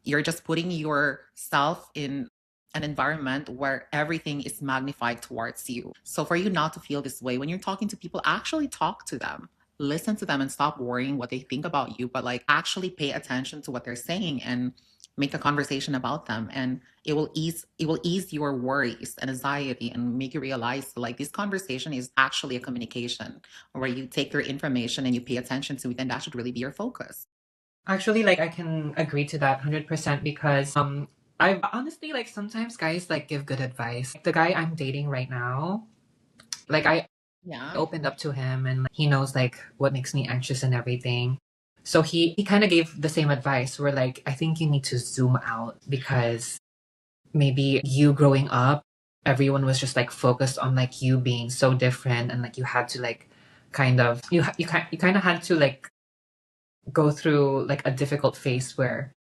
You're just putting yourself in an environment where everything is magnified towards you. So for you not to feel this way, when you're talking to people, actually talk to them. Listen to them and stop worrying what they think about you, but like actually pay attention to what they're saying and make a conversation about them, and it will ease your worries and anxiety and make you realize like this conversation is actually a communication where you take their information and you pay attention to it, and that should really be your focus. Actually, like I can agree to that 100% because I honestly like sometimes guys like give good advice. The guy I'm dating right now, like I Yeah. opened up to him and like, he knows like what makes me anxious and everything. So he kind of gave the same advice where like I think you need to zoom out because maybe you growing up, everyone was just like focused on like you being so different and like you had to like kind of you kind of had to like go through like a difficult phase where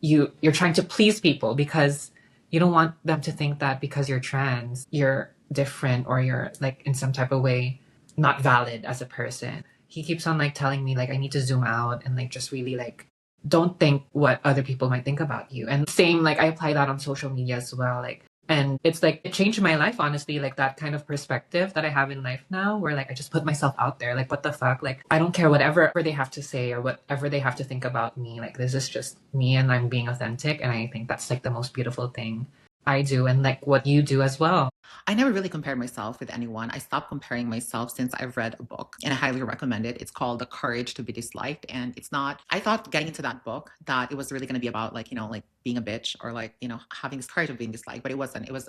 you're trying to please people because you don't want them to think that because you're trans you're different or you're like in some type of way not valid as a person. He keeps on like telling me like I need to zoom out and like just really like don't think what other people might think about you. And same like I apply that on social media as well. Like And it's like, it changed my life, honestly, like that kind of perspective that I have in life now, where like I just put myself out there. Like, what the fuck? Like, I don't care whatever they have to say or whatever they have to think about me. Like, this is just me and I'm being authentic. And I think that's like the most beautiful thing I do and like what you do as well. I never really compared myself with anyone. I stopped comparing myself since I've read a book, and I highly recommend it. It's called The Courage to Be Disliked. And it's not, I thought getting into that book that it was really going to be about like, like being a bitch or like, having this courage of being disliked, but it wasn't. It was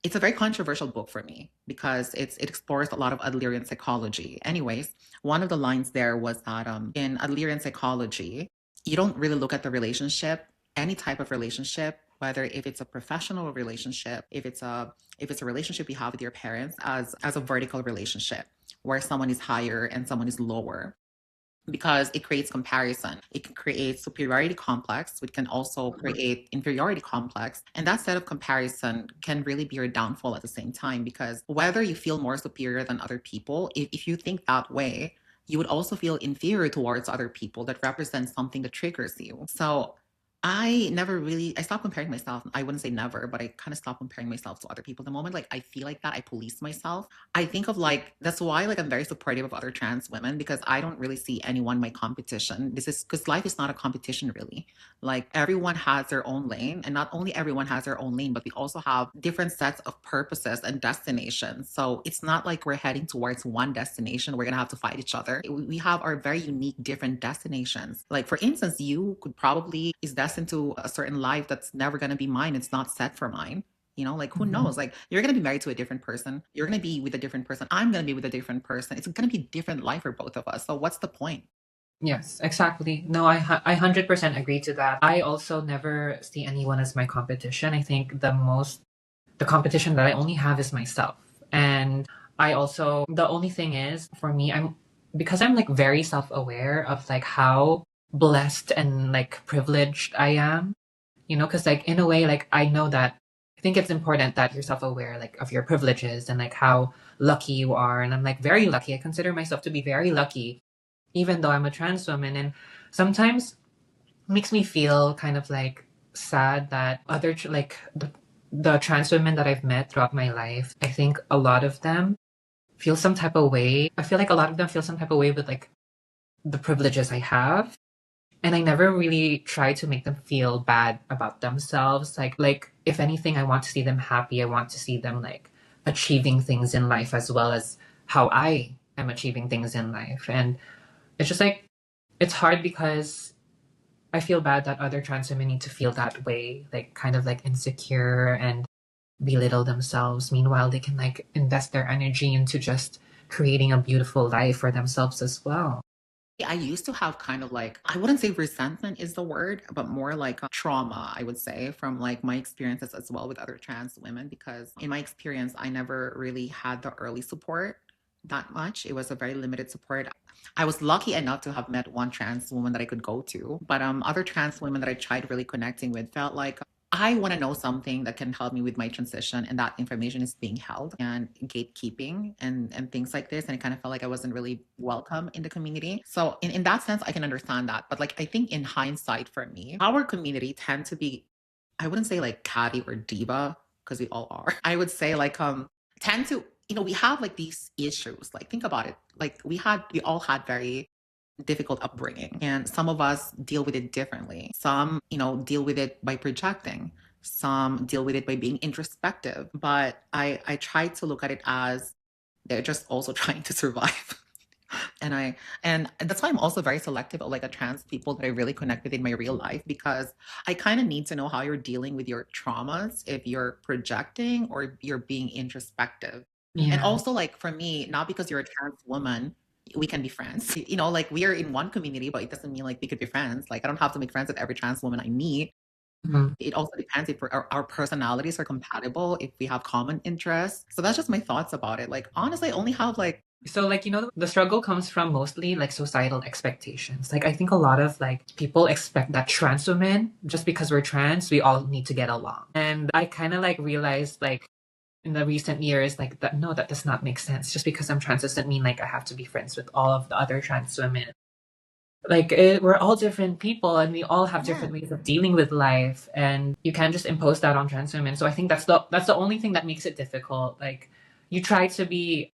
it's a very controversial book for me because it explores a lot of Adlerian psychology. Anyways, one of the lines there was that in Adlerian psychology, you don't really look at the relationship, any type of relationship, whether if it's a professional relationship, if it's a relationship you have with your parents, as a vertical relationship where someone is higher and someone is lower, because it creates comparison. It can create superiority complex, which can also create inferiority complex. And that set of comparison can really be your downfall at the same time, because whether you feel more superior than other people, if you think that way, you would also feel inferior towards other people that represent something that triggers you. So I stopped comparing myself. I wouldn't say never, but I kind of stopped comparing myself to other people. The moment like I feel like that, I police myself. I think of like, that's why like I'm very supportive of other trans women, because I don't really see anyone my competition. This is because life is not a competition really. Like everyone has their own lane, and not only everyone has their own lane, but we also have different sets of purposes and destinations. So it's not like we're heading towards one destination. We're gonna have to fight each other. We have our very unique different destinations. Like for instance, you could probably is destined to a certain life that's never going to be mine. It's not set for mine. Like who knows? Like you're going to be married to a different person. You're going to be with a different person. I'm going to be with a different person. It's going to be a different life for both of us. So what's the point? Yes, exactly. No, I 100% agree to that. I also never see anyone as my competition. I think the competition that I only have is myself. And the only thing is for me, because I'm like very self-aware of like how blessed and like privileged I am, because like in a way, like I know that I think it's important that you're self-aware like of your privileges and like how lucky you are. And I'm like very lucky. I consider myself to be very lucky, even though I'm a trans woman. And sometimes it makes me feel kind of like sad that like the trans women that I've met throughout my life, I think a lot of them feel some type of way. I feel like a lot of them feel some type of way with like the privileges I have. And I never really try to make them feel bad about themselves. Like if anything, I want to see them happy. I want to see them like achieving things in life as well as how I am achieving things in life. And it's just like it's hard because I feel bad that other trans women need to feel that way, like kind of like insecure and belittle themselves. Meanwhile, they can like invest their energy into just creating a beautiful life for themselves as well. I used to have kind of like, I wouldn't say resentment is the word, but more like a trauma, I would say, from like my experiences as well with other trans women. Because in my experience, I never really had the early support that much. It was a very limited support. I was lucky enough to have met one trans woman that I could go to, but other trans women that I tried really connecting with felt like I want to know something that can help me with my transition, and that information is being held and gatekeeping and things like this. And it kind of felt like I wasn't really welcome in the community. So in that sense, I can understand that. But like I think in hindsight for me, our community tend to be, I wouldn't say like catty or diva, because we all are. I would say like tend to, we have like these issues. Like think about it. Like we all had very difficult upbringing, and some of us deal with it differently. Some deal with it by projecting, some deal with it by being introspective, but I try to look at it as they're just also trying to survive. And that's why I'm also very selective of like a trans people that I really connect with in my real life, because I kind of need to know how you're dealing with your traumas, if you're projecting or you're being introspective. And Yeah. also like for me, not because you're a trans woman we can be friends. Like we are in one community, but it doesn't mean like we could be friends. Like I don't have to make friends with every trans woman I meet. Mhm. It also depends if our personalities are compatible, if we have common interests. So that's just my thoughts about it. Like honestly, I only have like, So like the struggle comes from mostly like societal expectations. Like I think a lot of like people expect that trans women, just because we're trans, we all need to get along. And I kind of like realized like in the recent years like that no, that does not make sense. Just because I'm trans doesn't mean like I have to be friends with all of the other trans women. Like we're all different people and we all have Yeah. different ways of dealing with life, and you can't just impose that on trans women. So I think that's the only thing that makes it difficult. Like you try to be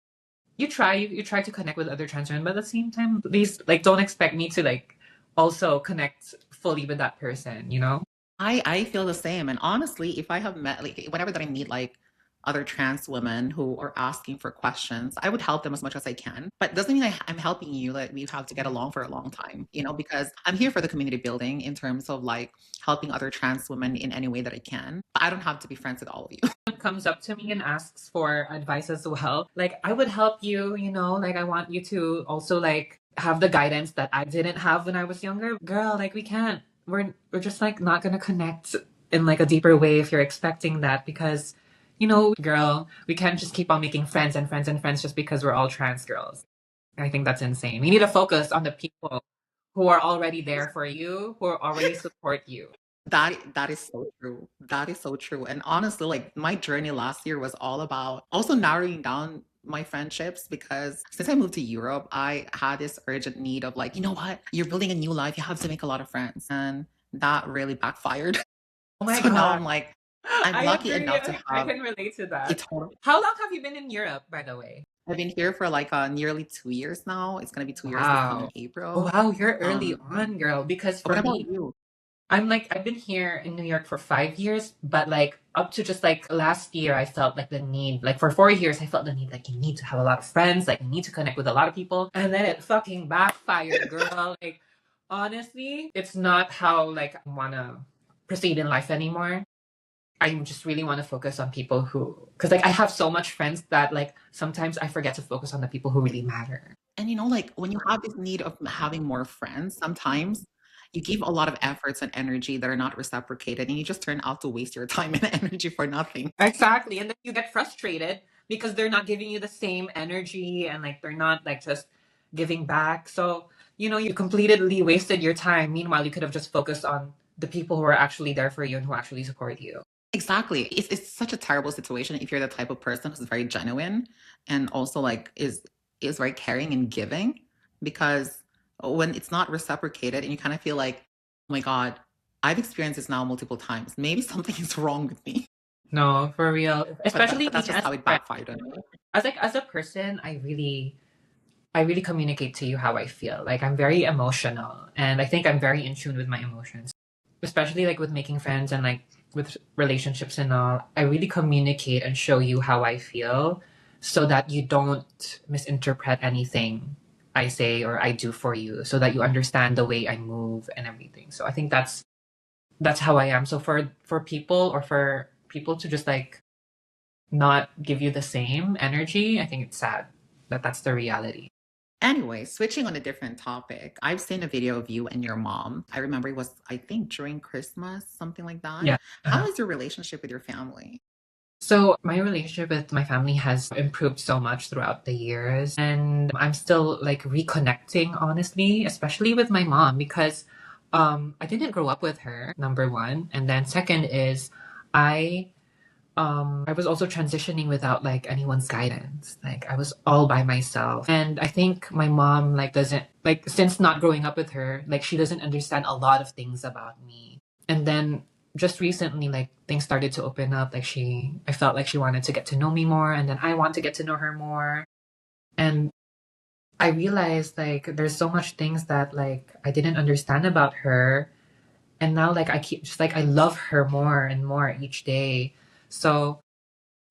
you try to connect with other trans women, but at the same time, please like don't expect me to like also connect fully with that person, you know? I feel the same. And honestly, if I have met like whenever that I meet like other trans women who are asking for questions, I would help them as much as I can. But doesn't mean I'm helping you. Like we have to get along for a long time, you know, because I'm here for the community building in terms of like helping other trans women in any way that I can. I don't have to be friends with all of you. Comes up to me and asks for advice as well. Like I would help you, you know, like I want you to also like have the guidance that I didn't have when I was younger. Girl, like we can't. We're just like not gonna connect in like a deeper way if you're expecting that because you know, girl, we can't just keep on making friends and friends and friends just because we're all trans girls. I think that's insane. We need to focus on the people who are already there for you, who already support you. That is so true. That is so true. And honestly, like my journey last year was all about also narrowing down my friendships because since I moved to Europe, I had this urgent need of like, you know what? You're building a new life. You have to make a lot of friends. And that really backfired. Oh my So now god. I'm like, I'm I lucky agree. enough to I have can relate to a that. total. How long have you been in Europe, by the way? I've been here for like nearly 2 years now. It's gonna be 2 years this coming Wow. April. Wow, you're early Um, on, girl. Because what for about me, you? I'm like, I've been here in New York for 5 years, but like up to just like last year, I felt like the need, like for 4 years, I felt the need, like you need to have a lot of friends, like you need to connect with a lot of people. And then it fucking backfired, girl. Like, honestly, it's not how like I wanna proceed in life anymore. I just really want to focus on people who, because like I have so much friends that like sometimes I forget to focus on the people who really matter. And you know, like when you have this need of having more friends, sometimes you give a lot of efforts and energy that are not reciprocated, and you just turn out to waste your time and energy for nothing. Exactly. And then you get frustrated because they're not giving you the same energy and like they're not like just giving back. So, you know, you completely wasted your time. Meanwhile, you could have just focused on the people who are actually there for you and who actually support you. Exactly. It's such a terrible situation if you're the type of person who's very genuine and also like is very caring and giving because when it's not reciprocated and you kind of feel like, oh my God, I've experienced this now multiple times. Maybe something is wrong with me. No, for real. Especially But me that's just as how a it friend. backfired on me. As like as a person, I really communicate to you how I feel. Like I'm very emotional and I think I'm very in tune with my emotions. Especially like with making friends and like with relationships and all. I really communicate and show you how I feel so that you don't misinterpret anything I say or I do for you so that you understand the way I move and everything. So I think that's how I am. So for people or for people to just like not give you the same energy, I think it's sad that that's the reality. Anyway, switching on a different topic, I've seen a video of you and your mom. I remember it was, I think, during Christmas, something like that. Yeah. How Uh-huh. is your relationship with your family? So my relationship with my family has improved so much throughout the years, and I'm still like reconnecting honestly, especially with my mom because I didn't grow up with her, number one, and then second is I I was also transitioning without like anyone's guidance. Like I was all by myself. And I think my mom like doesn't like since not growing up with her, like she doesn't understand a lot of things about me. And then just recently like things started to open up. Like I felt like she wanted to get to know me more and then I want to get to know her more. And I realized like there's so much things that like I didn't understand about her. And now like I keep just like I love her more and more each day. So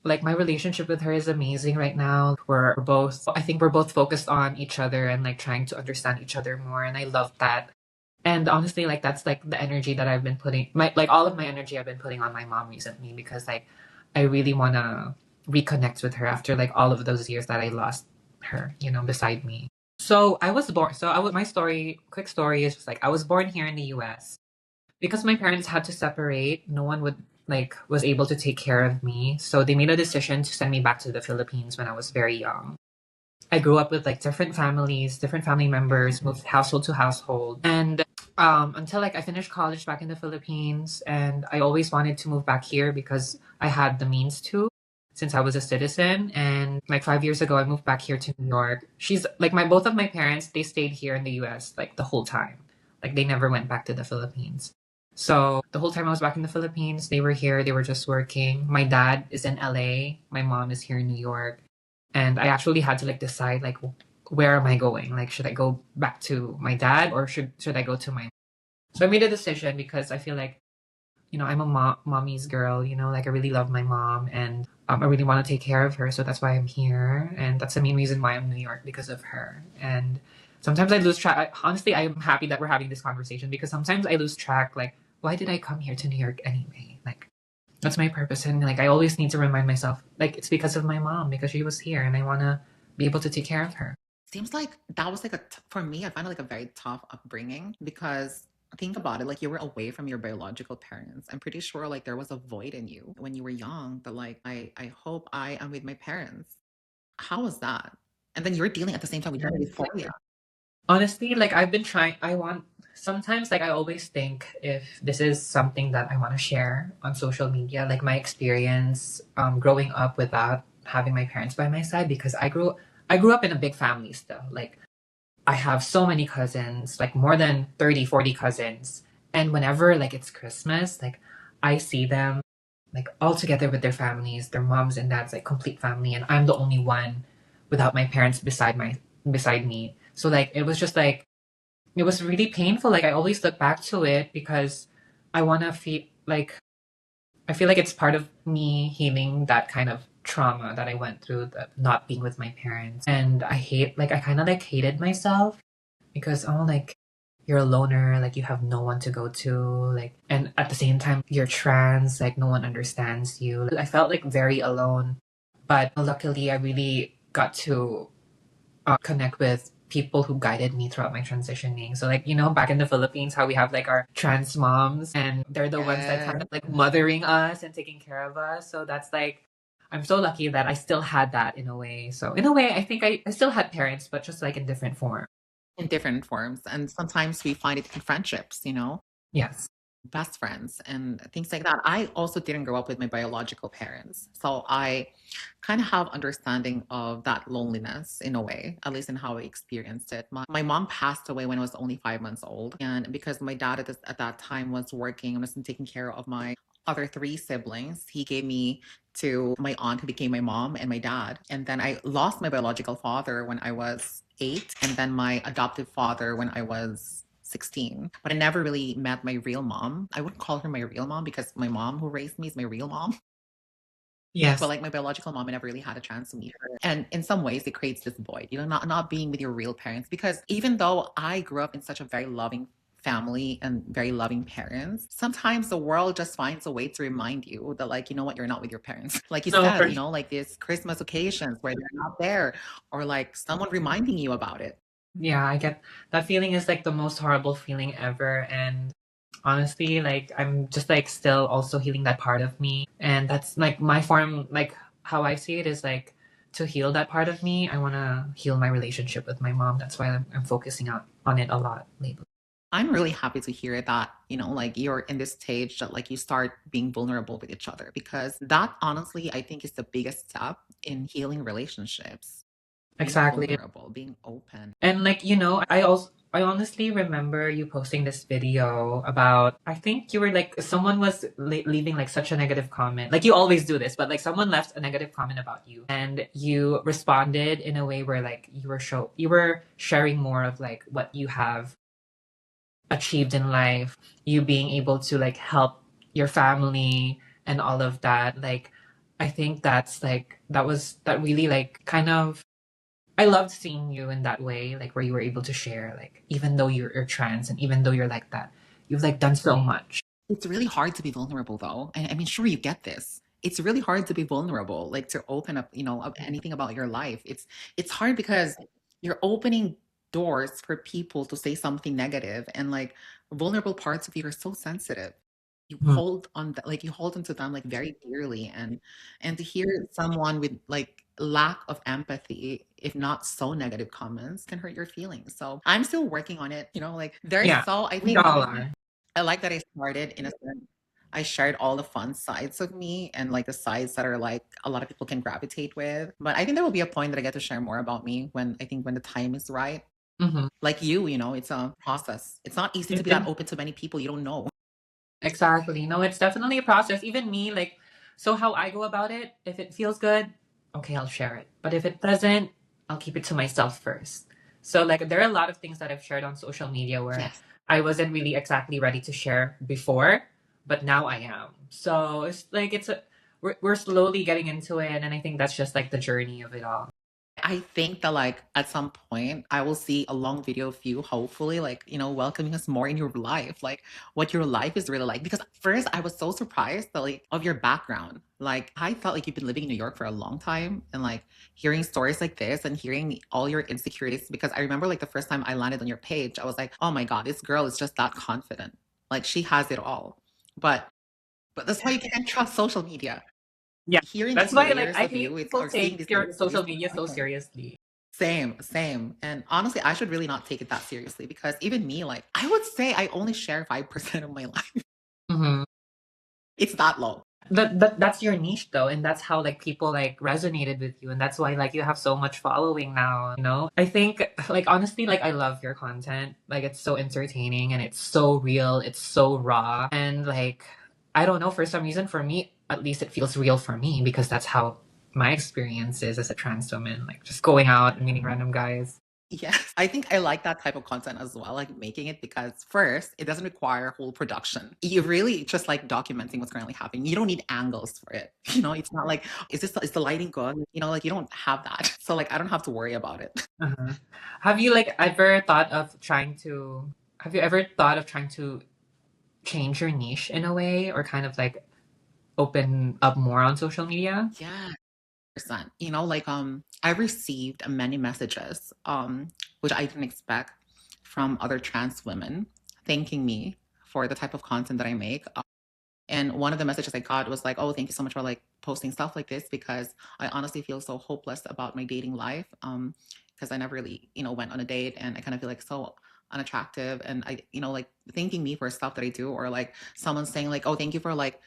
like my relationship with her is amazing right now. I think we're both focused on each other and like trying to understand each other more. And I love that. And honestly, like that's like the energy that I've been putting like all of my energy I've been putting on my mom recently because like I really want to reconnect with her after like all of those years that I lost her, you know, beside me. So I was born. My story, quick story is just like I was born here in the US because my parents had to separate, no one would like was able to take care of me. So they made a decision to send me back to the Philippines when I was very young. I grew up with like different families, different family members, moved household to household. And until like I finished college back in the Philippines and I always wanted to move back here because I had the means to. since I was a citizen. And like 5 years ago, I moved back here to New York. She's like my both of my parents, they stayed here in the US like the whole time. Like they never went back to the Philippines. So the whole time I was back in the Philippines, they were here, they were just working. My dad is in LA, my mom is here in New York. And I actually had to like decide like where am I going? Like should I go back to my dad or should I go to my so I made a decision because I feel like I'm a mommy's girl, like I really love my mom and I really want to take care of her. So that's why I'm here. And that's the main reason why I'm in New York because of her. And sometimes I lose track. Honestly, I'm happy that we're having this conversation because sometimes I lose track. Like, why did I come here to New York anyway? Like, what's my purpose? And like, I always need to remind myself, like, it's because of my mom because she was here and I want to be able to take care of her. Seems like that was like for me, I find it like a very tough upbringing because think about it, like you were away from your biological parents. I'm pretty sure like there was a void in you when you were young, but like I hope I am with my parents. How was that? And then you're dealing at the same time with your dysphoria. Honestly, like I've been trying, sometimes like I always think if this is something that I want to share on social media, like my experience growing up without having my parents by my side because I grew up in a big family still. Like I have so many cousins, like more than 30, 40 cousins. And whenever like it's Christmas, like I see them like all together with their families, their moms and dads, like complete family, and I'm the only one without my parents beside me. So like it was just like it was really painful. Like I always look back to it because I wanna feel like I feel like it's part of me healing that kind of trauma that I went through, the not being with my parents. And I kind of like hated myself because, oh, like, you're a loner, like, you have no one to go to, like, and at the same time, you're trans, like, no one understands you. I felt like very alone. But luckily, I really got to connect with people who guided me throughout my transitioning. So like, back in the Philippines, how we have like our trans moms and they're the ones that kind Yeah. of like mothering us and taking care of us. So that's like, I'm so lucky that I still had that in a way. So in a way, I think I still had parents, but just like in different form. In different forms. And sometimes we find it in friendships, Yes. best friends and things like that. I also didn't grow up with my biological parents. So I kind of have understanding of that loneliness in a way, at least in how I experienced it. My mom passed away when I was only 5 months old. And because my dad at that time was working and wasn't taking care of my other three siblings, he gave me to my aunt who became my mom and my dad. And then I lost my biological father when I was 8, and then my adoptive father when I was 16. But I never really met my real mom. I wouldn't call her my real mom because my mom who raised me is my real mom. But Yes. like my biological mom, I never really had a chance to meet her. And in some ways, it creates this void, not being with your real parents. Because even though I grew up in such a very loving family and very loving parents, sometimes the world just finds a way to remind you that, like, you know what, you're not with your parents. Like you No, said, for like these Christmas occasions where they're not there, or like someone reminding you about it. yeah, I get that feeling is like the most horrible feeling ever. And honestly, like I'm just like still also healing that part of me. And that's like my form, like how I see it is like to heal that part of me, I want to heal my relationship with my mom. That's why I'm focusing on it a lot lately. I'm really happy to hear that, like you're in this stage that like you start being vulnerable with each other because that honestly, I think is the biggest step in healing relationships. Being Exactly. vulnerable, being open. And like, I honestly remember you posting this video about, I think you were like, someone was leaving like such a negative comment. Like you always do this, but like someone left a negative comment about you and you responded in a way where like you were sharing more of like what you have achieved in life, you being able to like help your family and all of that. Like, I think that really like kind of I loved seeing you in that way, like where you were able to share, like even though you're trans and even though you're like that, you've like done so much. It's really hard to be vulnerable though. And I mean, sure, you get this. It's really hard to be vulnerable, like to open up, of anything about your life. It's hard because you're opening doors for people to say something negative, and like vulnerable parts of you are so sensitive. You Mhm. hold on, like you hold onto them like very dearly, and to hear someone with like lack of empathy, if not so negative comments, can hurt your feelings. So I'm still working on it. Like there's Yeah, so I we think all are. I like that I started in a sense. I shared all the fun sides of me and like the sides that are like a lot of people can gravitate with. But I think there will be a point that I get to share more about me when I think when the time is right. Mm-hmm. Like you know, it's a process. It's not easy to be that open to many people you don't know. Exactly. No, it's definitely a process. Even me, like, so how I go about it, if it feels good, okay, I'll share it. But if it doesn't, I'll keep it to myself first. So, like, there are a lot of things that I've shared on social media where Yes. I wasn't really exactly ready to share before, but now I am. So it's like, we're slowly getting into it. And I think that's just like the journey of it all. I think that like at some point I will see a long video of you, hopefully, like, welcoming us more in your life, like what your life is really like. Because at first I was so surprised that like of your background. Like I felt like you've been living in New York for a long time and like hearing stories like this and hearing all your insecurities. Because I remember like the first time I landed on your page, I was like, oh my God, this girl is just that confident. Like she has it all. But that's why you can't trust social media. Yeah. Hearing That's these why, like, layers I of hate you, it's people or seeing take these your layers of you. social media so seriously. Same, same. And honestly, I should really not take it that seriously because even me, like, I would say I only share 5% of my life. Mm-hmm. It's that low. That's your niche though, and that's how like people like resonated with you, and that's why like you have so much following now, you know. I think like honestly, like I love your content. Like it's so entertaining and it's so real, it's so raw, and like I don't know, for some reason, for me at least, it feels real for me because that's how my experience is as a trans woman, like just going out and meeting random guys. Yes, I think I like that type of content as well, like making it because first, it doesn't require whole production. You really just like documenting what's currently happening. You don't need angles for it. It's not like, is the lighting good? Like you don't have that. So like I don't have to worry about it. Uh-huh. Have you like ever thought of trying to? Have you ever thought of trying to change your niche in a way, or kind of like open up more on social media? Yeah. Percent. Like I received many messages, which I didn't expect from other trans women thanking me for the type of content that I make. And one of the messages I got was like, "Oh, thank you so much for like posting stuff like this because I honestly feel so hopeless about my dating life. Because I never really, went on a date and I kind of feel like so unattractive. And I, like thanking me for stuff that I do, or like someone saying like, oh, thank you for like,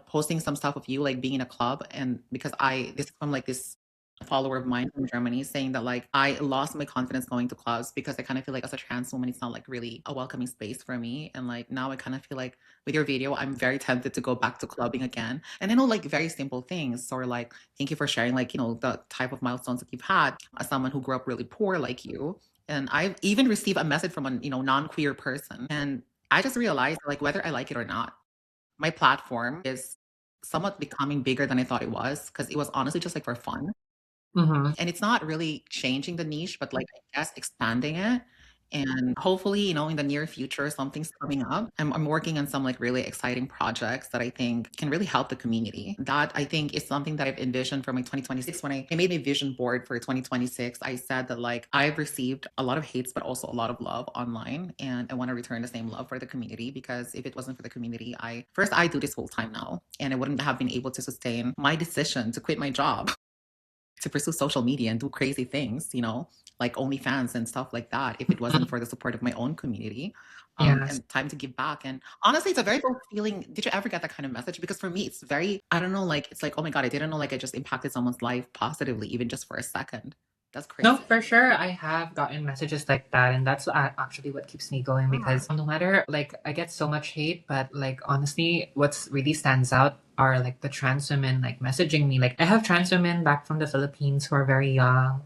posting some stuff of you like being in a club. And because this is from like this follower of mine from Germany saying that like I lost my confidence going to clubs because I kind of feel like as a trans woman, it's not like really a welcoming space for me. And like now I kind of feel like with your video, I'm very tempted to go back to clubbing again. And I know like very simple things or like, thank you for sharing like, the type of milestones that you've had as someone who grew up really poor like you. And I've even received a message from a, non-queer person. And I just realized like whether I like it or not, my platform is somewhat becoming bigger than I thought it was because it was honestly just like for fun. Mm-hmm. And it's not really changing the niche, but like I guess expanding it. And hopefully, in the near future, something's coming up. I'm working on some like really exciting projects that I think can really help the community. That I think is something that I've envisioned for my 2026. When I made my vision board for 2026, I said that like I've received a lot of hates, but also a lot of love online. And I want to return the same love for the community because if it wasn't for the community, I do this full time now. And I wouldn't have been able to sustain my decision to quit my job to pursue social media and do crazy things, like OnlyFans and stuff like that, if it wasn't for the support of my own community. Yes. And time to give back. And honestly, it's a very good feeling. Did you ever get that kind of message? Because for me, it's very, I don't know, like, it's like, oh my God, I didn't know, like, I just impacted someone's life positively, even just for a second. That's No, crazy. for sure. I have gotten messages like that, and that's actually what keeps me going because no matter like I get so much hate, but like honestly, what's really stands out are like the trans women like messaging me. Like I have trans women back from the Philippines who are very young,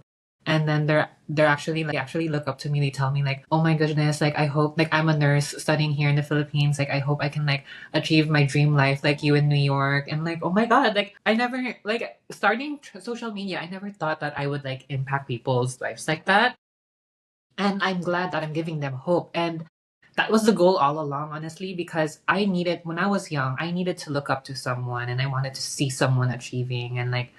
and then they're actually like they actually look up to me. They tell me like, "Oh my goodness, like I hope like I'm a nurse studying here in the Philippines. Like I hope I can like achieve my dream life like you in New York." And like, "Oh my God, like I never like starting social media, I never thought that I would like impact people's lives like that." And I'm glad that I'm giving them hope. And that was the goal all along, honestly, because I needed, when I was young, I needed to look up to someone and I wanted to see someone achieving and like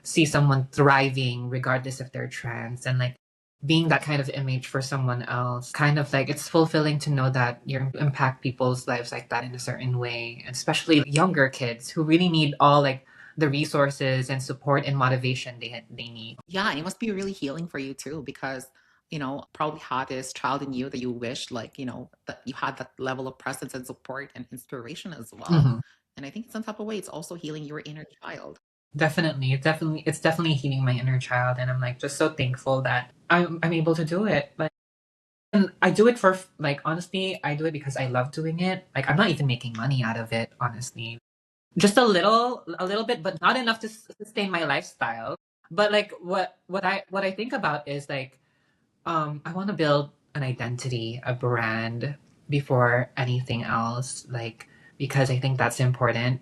see someone thriving, regardless if they're trans. And like being that kind of image for someone else, kind of like it's fulfilling to know that you impact people's lives like that in a certain way, especially younger kids who really need all like the resources and support and motivation they need. Yeah, and it must be really healing for you too, because probably had this child in you that you wished like, that you had that level of presence and support and inspiration as well. Mhm. And I think in some type of way, it's also healing your inner child. Definitely, it's definitely healing my inner child, and I'm like just so thankful that I'm able to do it. But and I do it for like honestly, I do it because I love doing it. Like I'm not even making money out of it, honestly. Just a little bit, but not enough to sustain my lifestyle. But like what I think about is like I want to build an identity, a brand before anything else, like because I think that's important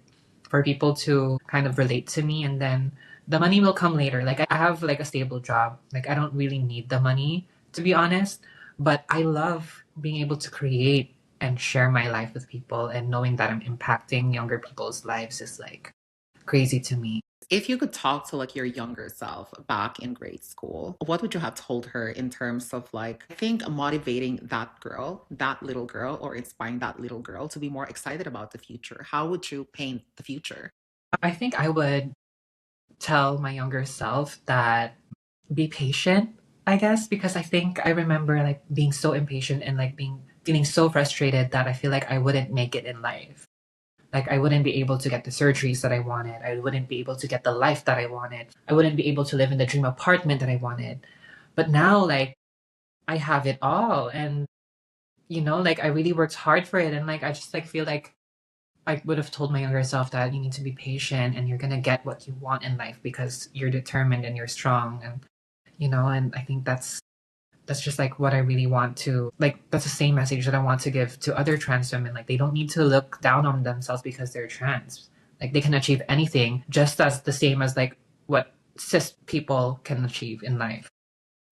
for people to kind of relate to me, and then the money will come later. Like I have like a stable job. Like I don't really need the money to be honest, but I love being able to create and share my life with people, and knowing that I'm impacting younger people's lives is like crazy to me. If you could talk to like your younger self back in grade school, what would you have told her in terms of like, I think motivating that girl, that little girl, or inspiring that little girl to be more excited about the future? How would you paint the future? I think I would tell my younger self that be patient, I guess, because I think I remember like being so impatient and like being feeling so frustrated that I feel like I wouldn't make it in life. Like I wouldn't be able to get the surgeries that I wanted. I wouldn't be able to get the life that I wanted. I wouldn't be able to live in the dream apartment that I wanted. But now like I have it all, and like I really worked hard for it, and like I just like feel like I would have told my younger self that you need to be patient and you're gonna get what you want in life because you're determined and you're strong, and and I think that's just like what I really want to like. That's the same message that I want to give to other trans women. Like they don't need to look down on themselves because they're trans. Like they can achieve anything just as the same as like what cis people can achieve in life.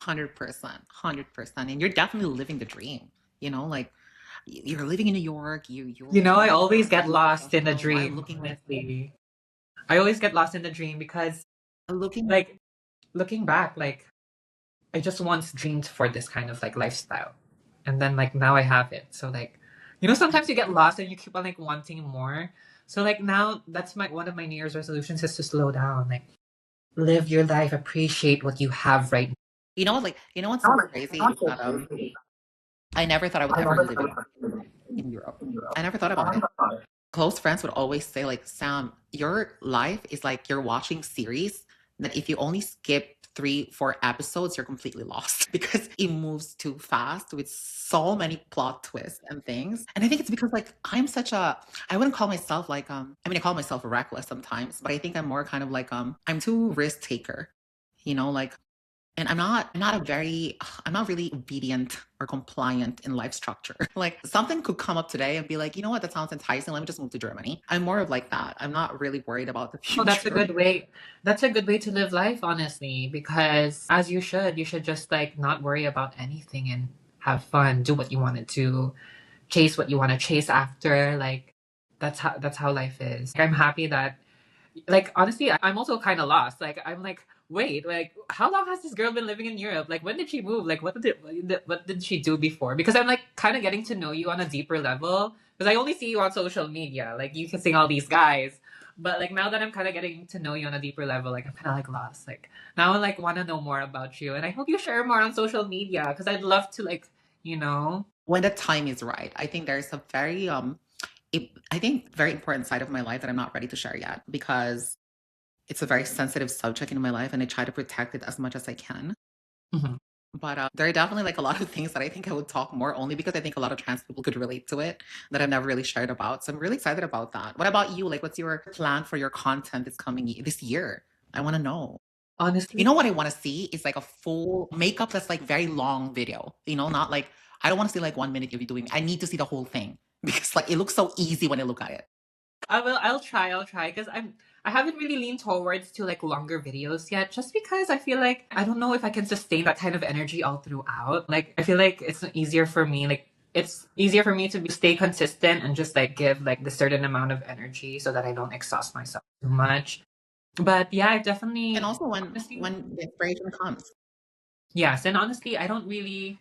100%, 100%. And you're definitely living the dream, like you're living in New York, you're I doing always this get really lost in the successful while dream, looking like, honestly. I always get lost in the dream because looking like looking back, like I just once dreamed for this kind of like lifestyle. And then like now I have it. So like sometimes you get lost and you keep on like wanting more. So like now that's my one of my New Year's resolutions is to slow down. Like live your life, appreciate what you have right like what's so now. crazy is that I never thought I would ever live in Europe. I never thought about it. Close friends would always say, like, Sam, your life is like you're watching series that if you only skip 3, 4 episodes, you're completely lost because it moves too fast with so many plot twists and things. And I think it's because like I wouldn't call myself like I call myself reckless sometimes, but I think I'm more kind of like I'm too risk taker, like and I'm not really obedient or compliant in life structure. Like something could come up today and be like, you know what, that sounds enticing. Let me just move to Germany. I'm more of like that. I'm not really worried about the Oh, that's a future. good way. That's a good way to live life, honestly, because as you should just like not worry about anything and have fun, do what you want to do, chase what you want to chase after. Like that's how life is. I'm happy that like honestly I'm also kind of lost. Like I'm like wait, like how long has this girl been living in Europe? Like when did she move? Like what did she do before? Because I'm like kind of getting to know you on a deeper level because I only see you on social media. Like you kissing all these guys. But like now that I'm kind of getting to know you on a deeper level, like I'm kind of like lost. Like now I like want to know more about you, and I hope you share more on social media because I'd love to like you know When the time is right. I think there's a I think very important side of my life that I'm not ready to share yet because it's a very sensitive subject in my life and I try to protect it as much as I can. Mhm. But there are definitely like a lot of things that I think I would talk more only because I think a lot of trans people could relate to it that I've never really shared about. So I'm really excited about that. What about you? Like, what's your plan for your content this year? I want to know. You Honestly, know what I want to see is like a full makeup that's like very long video. Not like I don't want to see like 1 minute of you doing. I need to see the whole thing because like it looks so easy when I look at it. I will. I'll try because I haven't really leaned towards to like longer videos yet, just because I feel like I don't know if I can sustain that kind of energy all throughout. Like I feel like it's easier for me. Like it's easier for me to stay consistent and just like give like the certain amount of energy so that I don't exhaust myself too much. But yeah, I And definitely also honestly when the inspiration comes. yes, and honestly, I don't really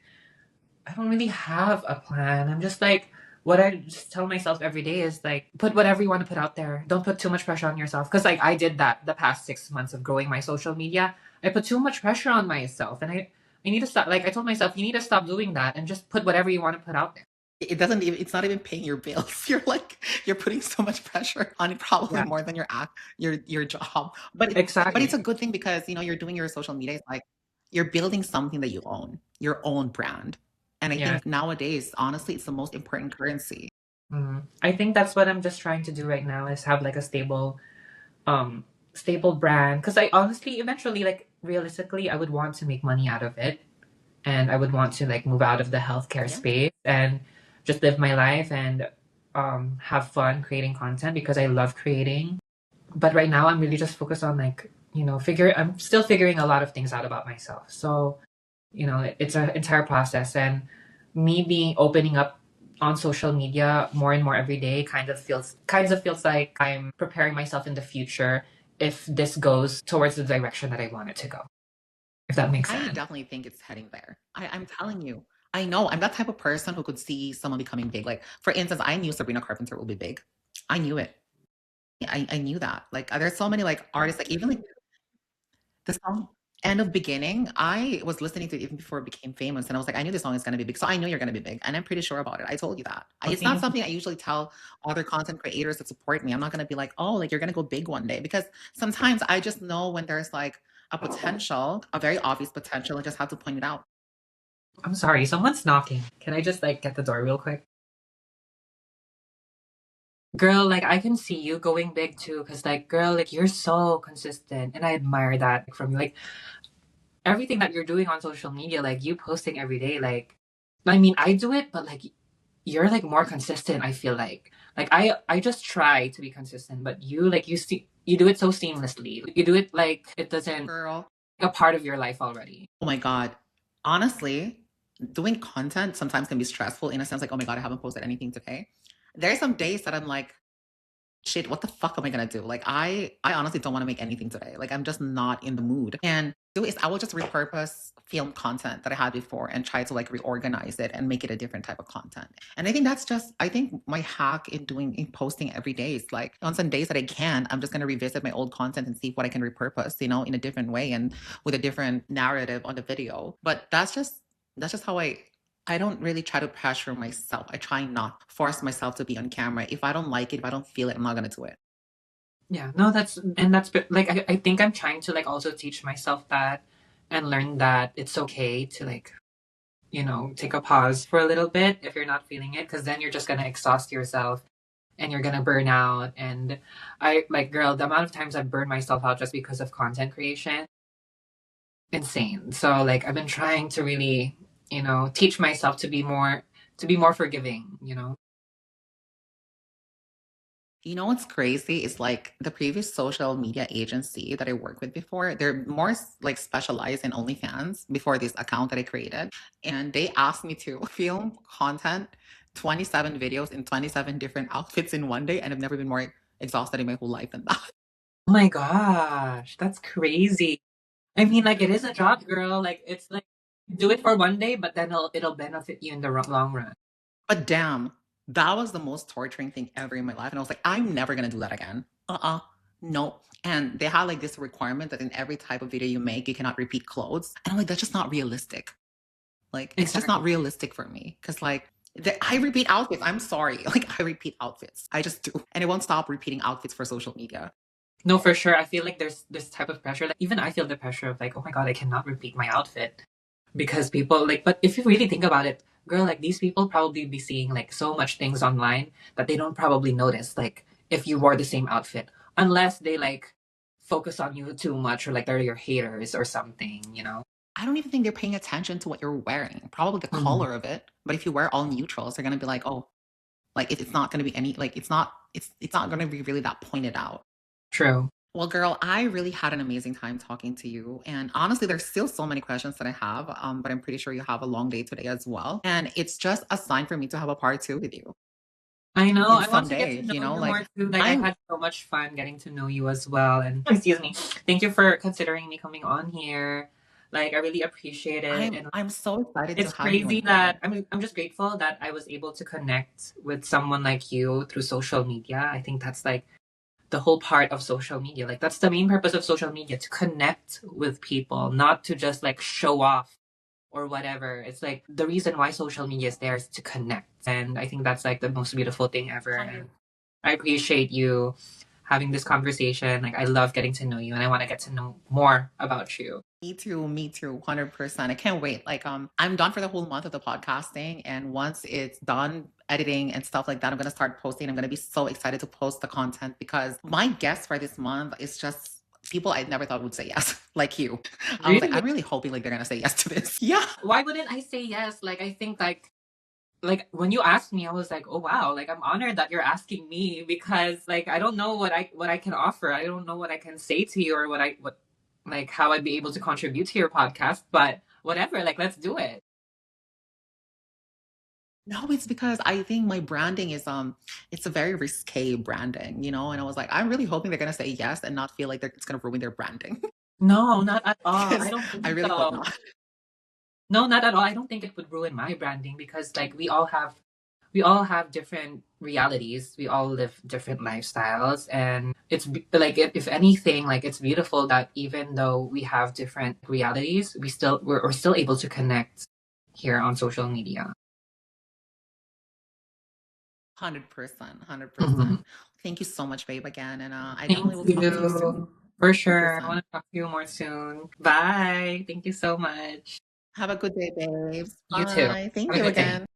have a plan. I'm just like, what I just tell myself every day is like, put whatever you want to put out there. Don't put too much pressure on yourself. Because like I did that the past 6 months of growing my social media. I put too much pressure on myself, and I need to stop. Like I told myself, you need to stop doing that and just put whatever you want to put out there. It doesn't even, it's not even paying your bills. You're like, you're putting so much pressure on it, probably Yeah, more than your job. But it's exactly. a good thing because, you're doing your social media. It's like you're building something that you own, your own brand. And I Yeah. think nowadays, honestly, it's the most important currency. I think that's what I'm just trying to do right now is have like a um stable brand because I honestly eventually like realistically I would want to make money out of it and I would want to like move out of the healthcare Yeah. space and just live my life and have fun creating content because I love creating. But right now I'm really just focused on like, figure I'm still figuring a lot of things out about myself. So, it's an entire process and me being opening up on social media more and more every day kind of feels like I'm preparing myself in the future if this goes towards the direction that I want it to go. If that makes I sense. definitely think it's heading there. I'm telling you. I know I'm that type of person who could see someone becoming big. Like, for instance, I knew Sabrina Carpenter will be big. I knew it. I knew that. Like, there's so many like artists, like even like the song End of Beginning, I was listening to it even before it became famous, and I was like, I knew this song is gonna be big, so I know you're gonna be big, and I'm pretty sure about it. I told you that. It's not Okay. something I usually tell other content creators that support me. I'm not gonna be like, oh, like you're gonna go big one day, because sometimes I just know when there's like a potential, a very obvious potential, I just have to point it out. I'm sorry, someone's knocking. Can I just like get the door real quick? Girl, like I can see you going big too, because like girl, like you're so consistent and I admire that from you. Like everything that you're doing on social media, like you posting every day, like I mean I do it, but like you're like more consistent, I feel like. Like I just try to be consistent, but you like you do it so seamlessly. You do it like it doesn't Girl, a part of your life already. oh my God. Honestly, doing content sometimes can be stressful in a sense like, oh my God, I haven't posted anything today. There's some days that I'm like, shit, what the fuck am I gonna do? Like I honestly don't want to make anything today. Like I'm just not in the mood. And do is I will just repurpose film content that I had before and try to like reorganize it and make it a different type of content. And I think that's just I think my hack in posting every day is like on some days that I can, I'm just gonna revisit my old content and see what I can repurpose, in a different way and with a different narrative on the video. But that's just how I don't really try to pressure myself. I try not force myself to be on camera. If I don't like it, if I don't feel it, I'm not gonna do it. Yeah, no, like I think I'm trying to like also teach myself that and learn that it's okay to like, take a pause for a little bit if you're not feeling it, because then you're just gonna exhaust yourself and you're gonna burn out. And I like, girl, the amount of times I've burned myself out just because of content creation, insane. So like I've been trying to really, teach myself to be more forgiving. You know what's crazy is like the previous social media agency that I worked with before, they're more like specialized in OnlyFans before this account that I created. And they asked me to film content, 27 videos in 27 different outfits in one day. And I've never been more exhausted in my whole life than that. Oh my gosh, that's crazy. I mean, like it is a job, girl. Like it's like do it for one day, but then it'll benefit you in the long run. But damn, that was the most torturing thing ever in my life. And I was like, I'm never gonna do that again. No. And they had like this requirement that in every type of video you make, you cannot repeat clothes. And I'm like, that's just not realistic. Like, it's just not Exactly. realistic for me. Cause like I repeat outfits. I'm sorry. Like I repeat outfits. I just do. And it won't stop repeating outfits for social media. No, for sure. I feel like there's this type of pressure. Like even I feel the pressure of like, oh my god, I cannot repeat my outfit because people like. But if you really think about it, girl, like these people probably be seeing like so much things online that they don't probably notice. Like if you wore the same outfit, unless they like focus on you too much or like they're your haters or something. I don't even think they're paying attention to what you're wearing. Probably the Mhm. color of it. But if you wear all neutrals, they're gonna be like, oh, like it's not gonna be any like it's not gonna be really that pointed out. True. Well, girl, I really had an amazing time talking to you. And honestly, there's still so many questions that I have, but I'm pretty sure you have a long day today as well. And it's just a sign for me to have a part two with you I know. in I want some to get day, to know you like more too. Like I I'm had so much fun getting to know you as well. And excuse me. Thank you for considering me coming on here. Like I really appreciate it. I'm And I'm so excited to it's have you crazy on here. that I'm just grateful that I was able to connect with someone like you through social media. I think that's like the whole part of social media. Like that's the main purpose of social media, to connect with people, not to just like show off or whatever. It's like the reason why social media is there is to connect. And I think that's like the most beautiful thing ever. And I appreciate you having this conversation. Like I love getting to know you and I want to get to know more about you. Me too, 100%. I can't wait. Like I'm done for the whole month of the podcasting, and once it's done editing and stuff like that, I'm gonna start posting. I'm gonna be so excited to post the content because my guest for this month is just people I never thought would say yes, like you. I was like, I'm really hoping like they're gonna say yes to this. Yeah. Why wouldn't I say yes? Like I think like when you asked me, I was like, oh wow, like I'm honored that you're asking me because like I don't know what I can offer. I don't know what I can say to you or what like how I'd be able to contribute to your podcast, but whatever, like let's do it. No, it's because I think my branding is it's a very risque branding, you know? And I was like, I'm really hoping they're gonna say yes and not feel like it's gonna ruin their branding. No, not at all. I don't I think really hope so. not. No, not at all. I don't think it would ruin my branding because like we all have different realities. We all live different lifestyles and like if anything like it's beautiful that even though we have different realities, we're still able to connect here on social media. 100%, Mhm. 100%. Thank you so much, babe, again. And I Thank definitely will talk to you soon. you. For sure. I 100%. want to talk to you more soon. Bye. Thank you so much. Have a good day, babes. You too. Bye. Thank Have a you good day. again.